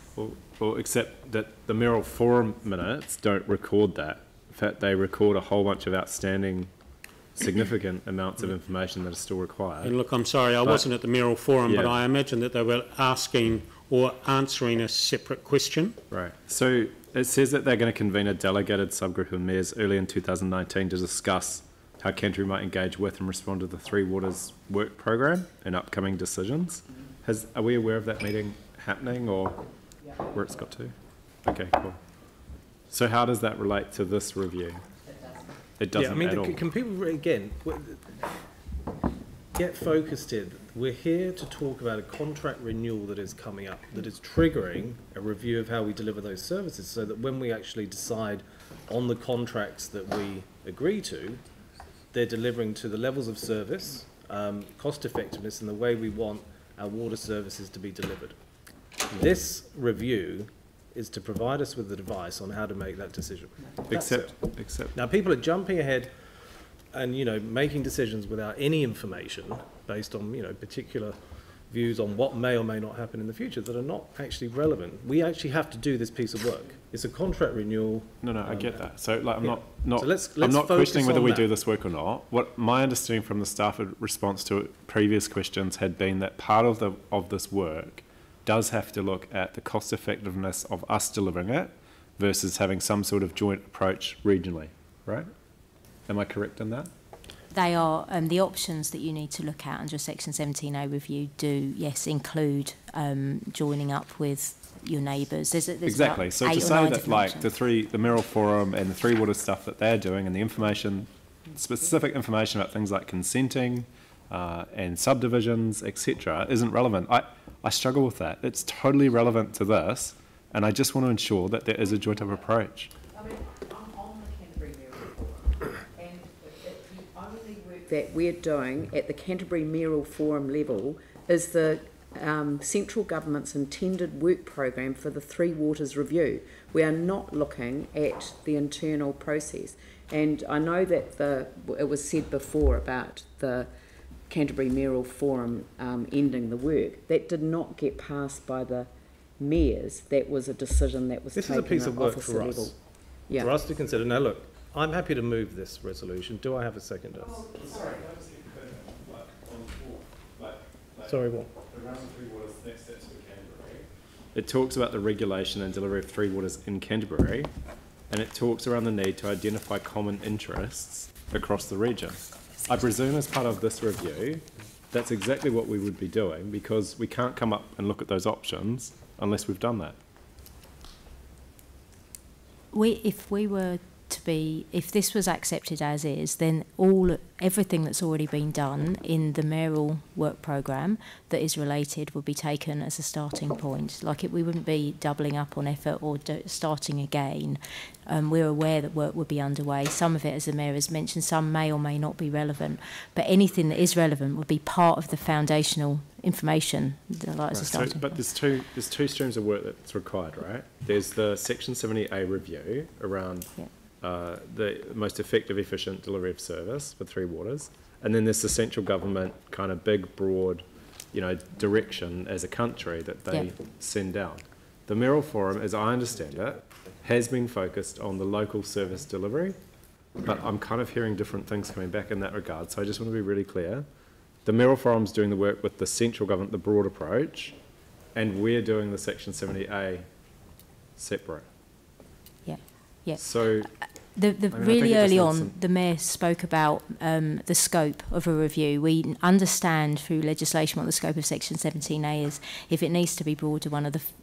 Well, except that the mayoral forum minutes don't record that. In fact, they record a whole bunch of outstanding, significant amounts of information that are still required. And look, I'm sorry, I wasn't at the mayoral forum, but I imagine that they were asking or answering a separate question. Right. So it says that they're going to convene a delegated subgroup of mayors early in 2019 to discuss how Canterbury might engage with and respond to the Three Waters work program and upcoming decisions. Are we aware of that meeting happening or where it's got to? Okay, cool. So how does that relate to this review? It doesn't. I mean, at all. Can people again get focused here? We're here to talk about a contract renewal that is coming up, that is triggering a review of how we deliver those services, so that when we actually decide on the contracts that we agree to, they're delivering to the levels of service, cost effectiveness, and the way we want our water services to be delivered. This review is to provide us with advice on how to make that decision. Except now, people are jumping ahead and, you know, making decisions without any information based on, you know, particular views on what may or may not happen in the future that are not actually relevant. We actually have to do this piece of work. It's a contract renewal. No, I get that. So, like, I'm not so I'm not questioning whether we that. do this work or not. What my understanding from the staff response to previous questions had been that part of this work does have to look at the cost effectiveness of us delivering it versus having some sort of joint approach regionally, right? Am I correct in that? They are the options that you need to look at under Section 17A review do, yes, include joining up with your neighbours. There's exactly. So to say that, like, the mayoral forum and the Three Waters stuff that they're doing and the information, specific information about things like consenting and subdivisions, etc., isn't relevant. I struggle with that. It's totally relevant to this, and I just want to ensure that there is a joint-up approach. I mean, I'm on the Canterbury Mayoral Forum, and the only work that we're doing at the Canterbury Mayoral Forum level is the central government's intended work program for the Three Waters review. We are not looking at the internal process. And I know that it was said before about the Canterbury Mayoral Forum ending the work. That did not get passed by the mayors. That was a decision that was taken at officer level. This is a piece of work for us. Yeah. For us to consider. Now look, I'm happy to move this resolution. Do I have a seconder? Sorry, sorry, what? Around the Three Waters, next steps for Canterbury. It talks about the regulation and delivery of Three Waters in Canterbury, and it talks around the need to identify common interests across the region. I presume as part of this review, that's exactly what we would be doing, because we can't come up and look at those options unless we've done that. If this was accepted as is, then everything that's already been done in the mayoral work programme that is related would be taken as a starting point. We wouldn't be doubling up on effort or starting again. We're aware that work would be underway. Some of it, as the Mayor has mentioned, some may or may not be relevant. But anything that is relevant would be part of the foundational information as a starting point. But there's two streams of work that's required, right? There's the Section 70A review around the most effective, efficient delivery of service for Three Waters, and then there's the central government kind of big, broad, direction as a country that they send out. The mayoral forum, as I understand it, has been focused on the local service delivery, but I'm kind of hearing different things coming back in that regard. So I just want to be really clear. The mayoral forum's doing the work with the central government, the broad approach, and we're doing the Section 70A separate. Yeah. So really early on, the Mayor spoke about the scope of a review. We understand through legislation what the scope of Section 17A is. If it needs to be broader,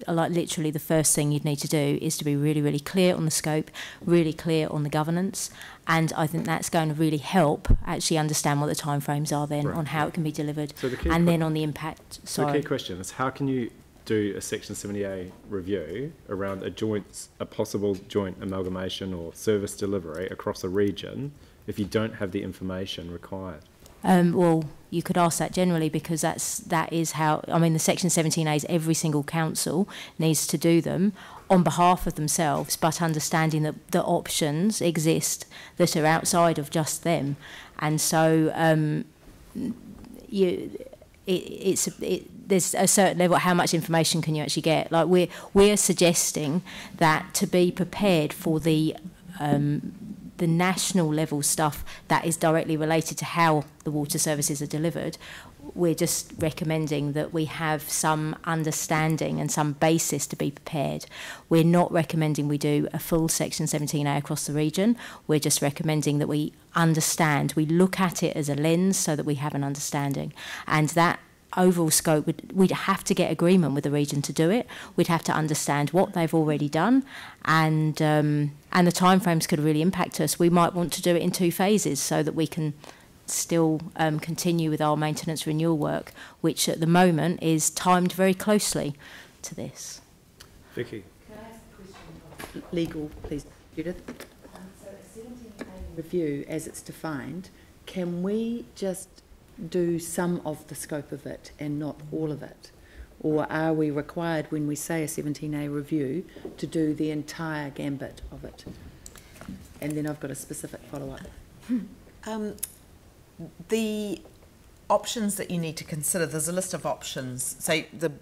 literally the first thing you'd need to do is to be really, really clear on the scope, really clear on the governance, and I think that's going to really help actually understand what the timeframes are then on how it can be delivered, and then on the impact. So the key question is, how can you do a Section 70A review around a possible joint amalgamation or service delivery across a region if you don't have the information required? Well, you could ask that generally, because that is how, the Section 17As, every single council needs to do them on behalf of themselves, but understanding that the options exist that are outside of just them. And so there's a certain level, how much information can you actually get? Like we're suggesting that to be prepared for the national level stuff that is directly related to how the water services are delivered, we're just recommending that we have some understanding and some basis to be prepared. We're not recommending we do a full Section 17A across the region. We're just recommending that we understand, we look at it as a lens so that we have an understanding. And that overall scope, we'd have to get agreement with the region to do it. We'd have to understand what they've already done, and the timeframes could really impact us. We might want to do it in 2 phases so that we can still continue with our maintenance renewal work, which at the moment is timed very closely to this. Vicky. Can I ask a question of legal, please, Judith? So a 17A review, as it's defined, can we just do some of the scope of it and not all of it? Or are we required, when we say a 17A review, to do the entire gambit of it? And then I've got a specific follow-up. The options that you need to consider, there's a list of options. So it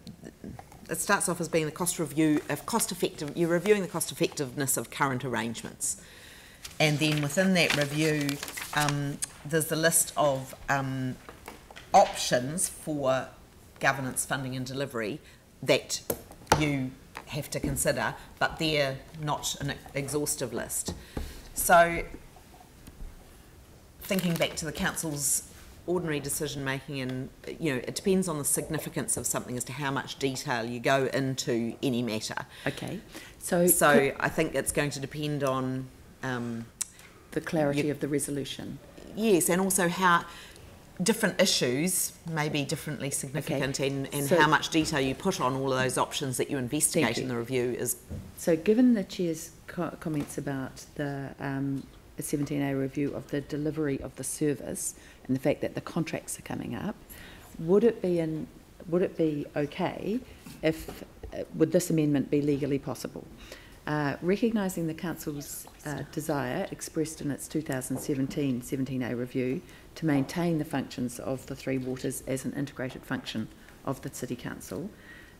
starts off as being the cost review of you're reviewing the cost effectiveness of current arrangements. And then within that review, there's the list of options for governance, funding and delivery that you have to consider, but they're not an exhaustive list. So thinking back to the council's ordinary decision making, and it depends on the significance of something as to how much detail you go into any matter. Okay, so I think it's going to depend on the clarity of the resolution. Yes, and also how different issues may be differently significant, and so how much detail you put on all of those options that you investigate in the review is. So given the Chair's comments about the 17A review of the delivery of the service and the fact that the contracts are coming up, would it be okay if would this amendment be legally possible? Recognising the Council's desire expressed in its 2017 17A review to maintain the functions of the three waters as an integrated function of the City Council,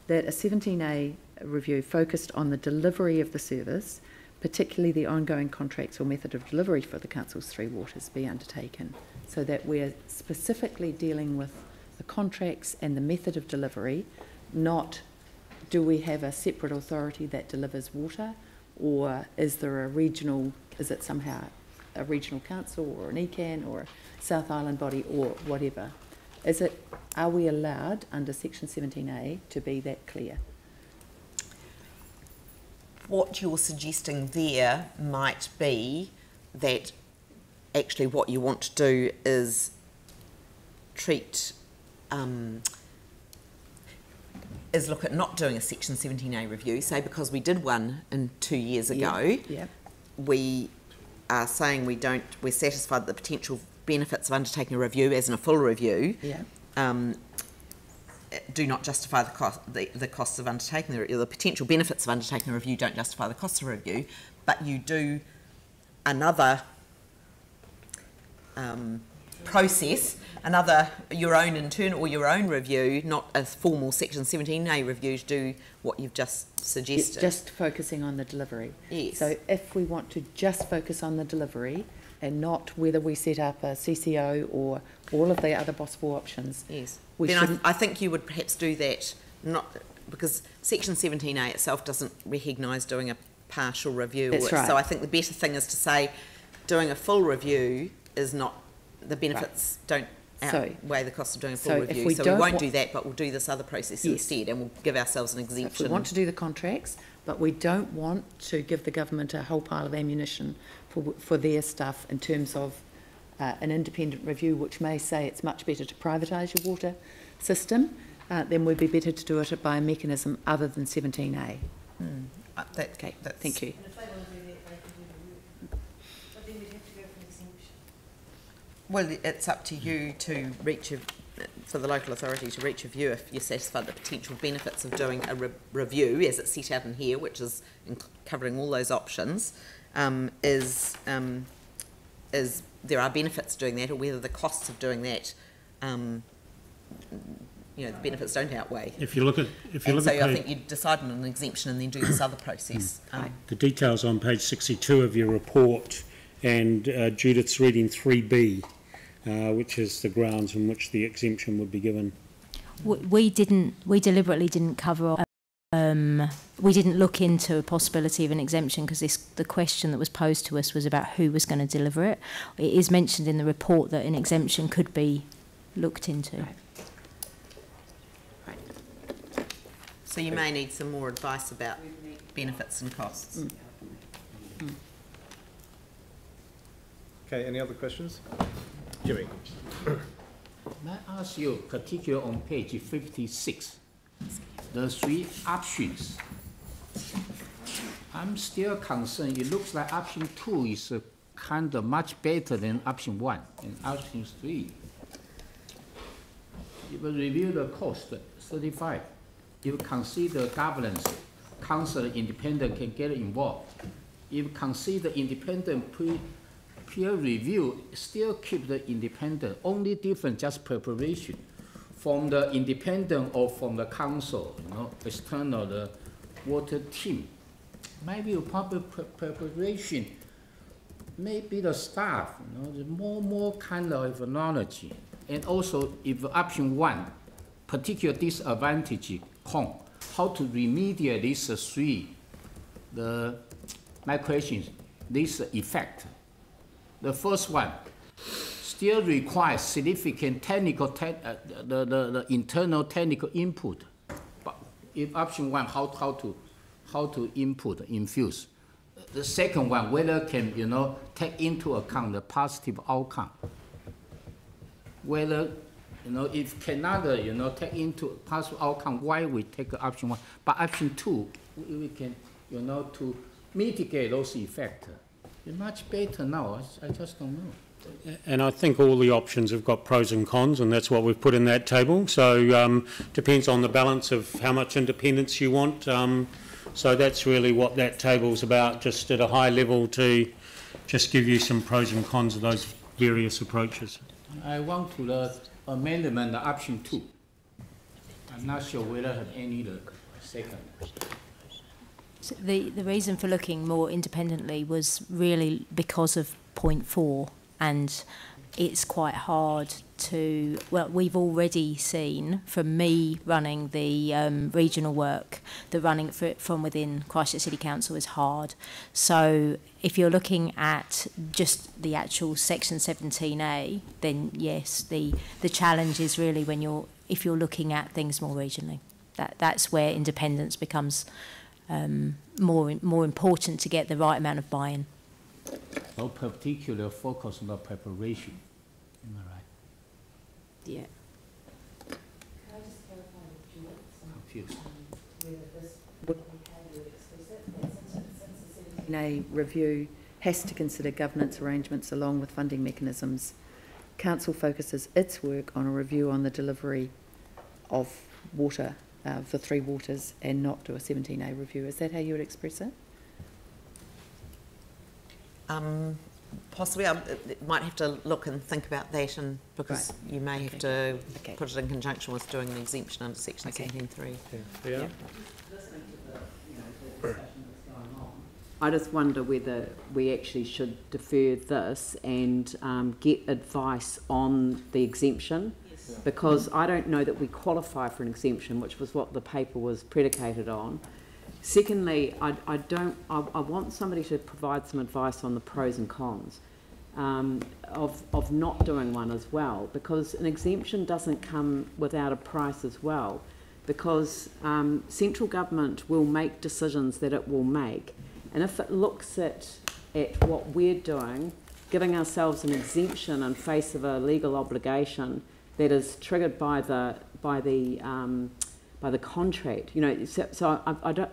that a 17A review focused on the delivery of the service, particularly the ongoing contracts or method of delivery for the Council's three waters, be undertaken, so that we're specifically dealing with the contracts and the method of delivery, not do we have a separate authority that delivers water, or is it somehow a regional council or an ECAN or a South Island body or whatever? Are we allowed under Section 17A to be that clear? What you're suggesting there might be that actually what you want to do is look at not doing a Section 17A review, say because we did one 2 years ago, we are saying we're satisfied that the potential benefits of undertaking a review, as in a full review, do not justify the costs of undertaking the potential benefits of undertaking a review don't justify the costs of a review, but you do another process, your own internal or your own review, not a formal Section 17A review, to do what you've just suggested. Just focusing on the delivery. Yes. So if we want to just focus on the delivery and not whether we set up a CCO or all of the other possible options. Yes. Then I think you would perhaps do that, not because Section 17A itself doesn't recognise doing a partial review. That's right. So I think the better thing is to say doing a full review is not, the benefits don't outweigh the cost of doing a full review. So we won't do that, but we'll do this other process instead, and we'll give ourselves an exemption. So if we want to do the contracts, but we don't want to give the government a whole pile of ammunition for their stuff in terms of an independent review, which may say it's much better to privatise your water system, then would be better to do it by a mechanism other than 17A. Okay, thank you. And if they want to do that, they can do the work. But then we'd have to go for an exemption. Well, it's up to you to for the local authority to reach a view if you're satisfied the potential benefits of doing a review, as it's set out in here, which is covering all those options, is there are benefits to doing that, or whether the costs of doing that you know, the benefits don't outweigh. If you look at, I think you decide on an exemption and then do this other process. The details on page 62 of your report, and Judith's reading 3B, which is the grounds on which the exemption would be given. We deliberately didn't cover. We didn't look into a possibility of an exemption because the question that was posed to us was about who was going to deliver it. It is mentioned in the report that an exemption could be looked into. Right. So you may need some more advice about benefits and costs. Okay, any other questions? Jimmy. May I ask you, particularly on page 56, the 3 options. I'm still concerned. It looks like option 2 is kind of much better than option 1 and option 3. If you review the cost, 35. If you consider governance, council independent can get involved. If you consider independent peer review, still keep the independent. Only different just preparation from the independent or from the council, you know, external the water team. Maybe public preparation, maybe the staff, you know, the more kind of knowledge. And also, if option 1, particular disadvantage, how to remediate these 3, my question is, this effect. The first one still requires significant technical, the internal technical input. But if option 1, how to infuse. The second one, whether can, you know, take into account the positive outcome. Whether, you know, if cannot, you know, take into positive outcome, why we take option 1. But option 2, we can, you know, to mitigate those effects. It's much better now. I just don't know. And I think all the options have got pros and cons, and that's what we've put in that table. So depends on the balance of how much independence you want. So that's really what that table's about, just at a high level, to just give you some pros and cons of those various approaches. I want to the amendment option 2. I'm not sure whether I have any second. So the reason for looking more independently was really because of point 4, and it's quite hard to, well, we've already seen from me running the regional work that running from within Christchurch City Council is hard. So if you're looking at just the actual section 17A, then yes, the challenge is really if you're looking at things more regionally. That's where independence becomes more important to get the right amount of buy-in. No particular focus on the preparation. Am I right? Yeah. Can I just clarify with Julie? Confused. Whether this would be how you explicit that since the 17A review has to consider governance arrangements along with funding mechanisms, Council focuses its work on a review on the delivery of water for 3 waters and not do a 17A review. Is that how you would express it? Possibly. I might have to look and think about that, and because you may have to put it in conjunction with doing an exemption under section 17.3. Yeah. I just wonder whether we actually should defer this and get advice on the exemption, because I don't know that we qualify for an exemption, which was what the paper was predicated on. Secondly, I want somebody to provide some advice on the pros and cons of not doing one as well, because an exemption doesn't come without a price as well, because central government will make decisions that it will make, and if it looks at what we're doing, giving ourselves an exemption in face of a legal obligation that is triggered by the contract, you know. So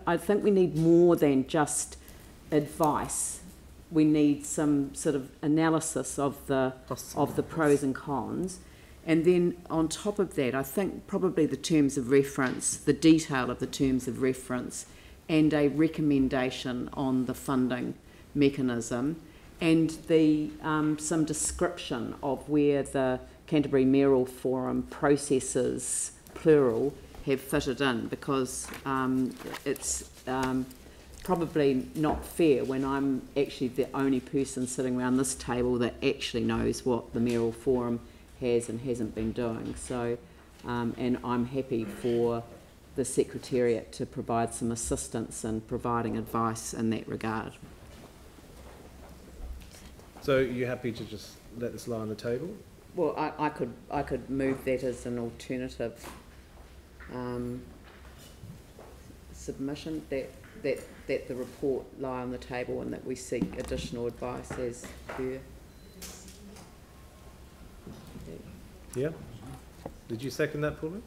I think we need more than just advice. We need some sort of analysis of the pros and cons, and then on top of that, I think probably the terms of reference, the detail of the terms of reference, and a recommendation on the funding mechanism, and the some description of where the Canterbury Mayoral Forum processes plural have fitted in, because it's probably not fair when I'm actually the only person sitting around this table that actually knows what the mayoral forum has and hasn't been doing. So, and I'm happy for the Secretariat to provide some assistance in providing advice in that regard. So you're happy to just let this lie on the table? Well, I could move that as an alternative submission, that the report lie on the table and that we seek additional advice as per. Yeah. Did you second that, Pauline?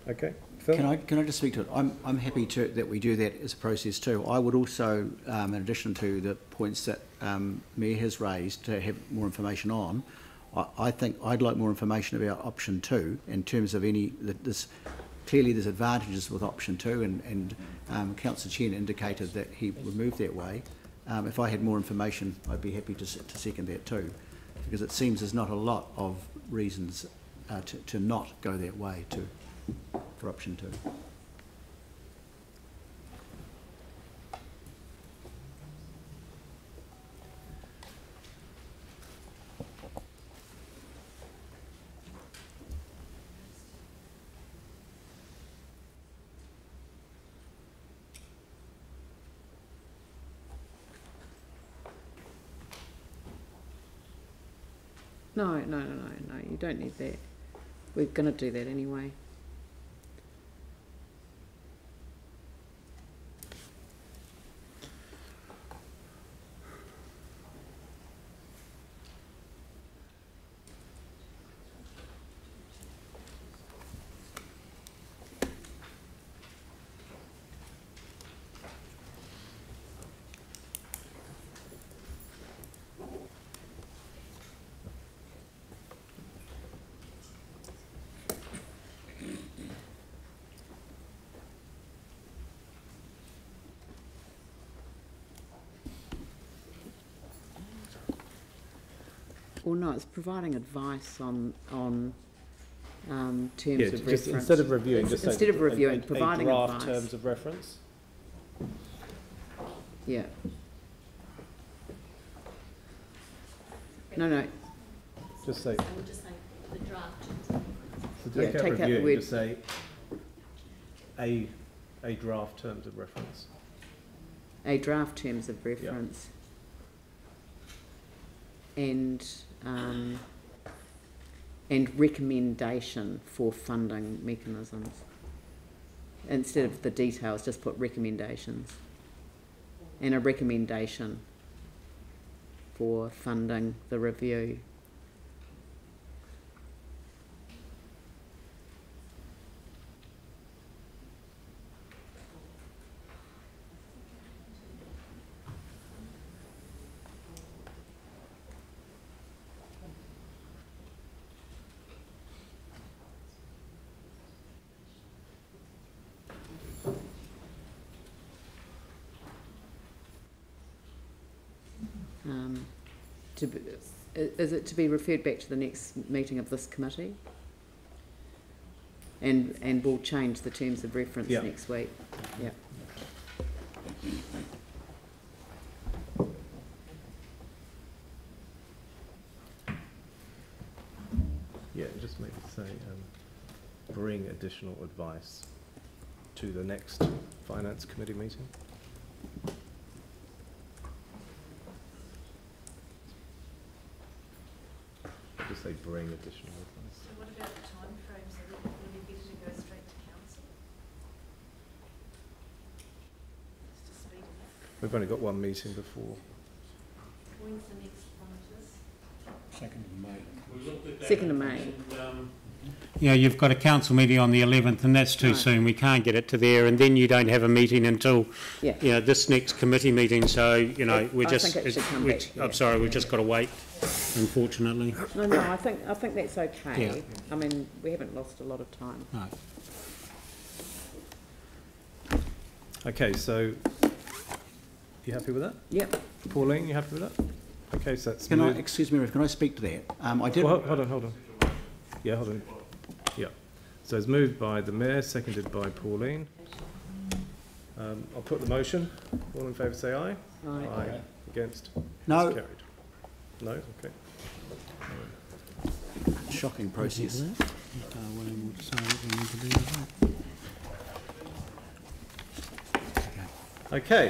Okay. Phil? Can I just speak to it? I'm happy that we do that as a process too. I would also, in addition to the points that Mayor has raised to have more information on, I think I'd like more information about option 2 in terms of clearly there's advantages with option 2, and Councillor Chen indicated that he would move that way. If I had more information, I'd be happy to second that too, because it seems there's not a lot of reasons to not go that way for option 2. No, you don't need that. We're going to do that anyway. Well, no, it's providing advice on terms of reference. Instead of reviewing, providing draft advice. Terms of reference. Yeah. No. Just say. We'll just say the draft. So take out take out the review. word. Just say a draft terms of reference. A draft terms of reference. And recommendation for funding mechanisms. Instead of the details, just put recommendations. And a recommendation for funding the review. Is it to be referred back to the next meeting of this committee? And we'll change the terms of reference next week. Yeah. Yeah, just maybe say bring additional advice to the next Finance Committee meeting. Just say bring additional advice. So what about the time frames? Would it be better to go straight to council? Just to speed it up. We've only got one meeting before. When's the next one of this? 2nd of May. 2nd of May. Yeah, you've got a council meeting on the 11th, and that's too soon. We can't get it to there, and then you don't have a meeting until this next committee meeting. So we're just. I'm sorry, we've just got to wait. Unfortunately. No, I think that's okay. Yeah. I mean, we haven't lost a lot of time. No. Okay, so you happy with that? Yep. Pauline, you happy with that? Okay, so that's. Excuse me, can I speak to that? Hold on. Yeah, hold on. Yeah. So it's moved by the Mayor, seconded by Pauline. I'll put the motion. All in favour say aye. Aye. Against? No. It's carried. No? Okay. Shocking process. Okay,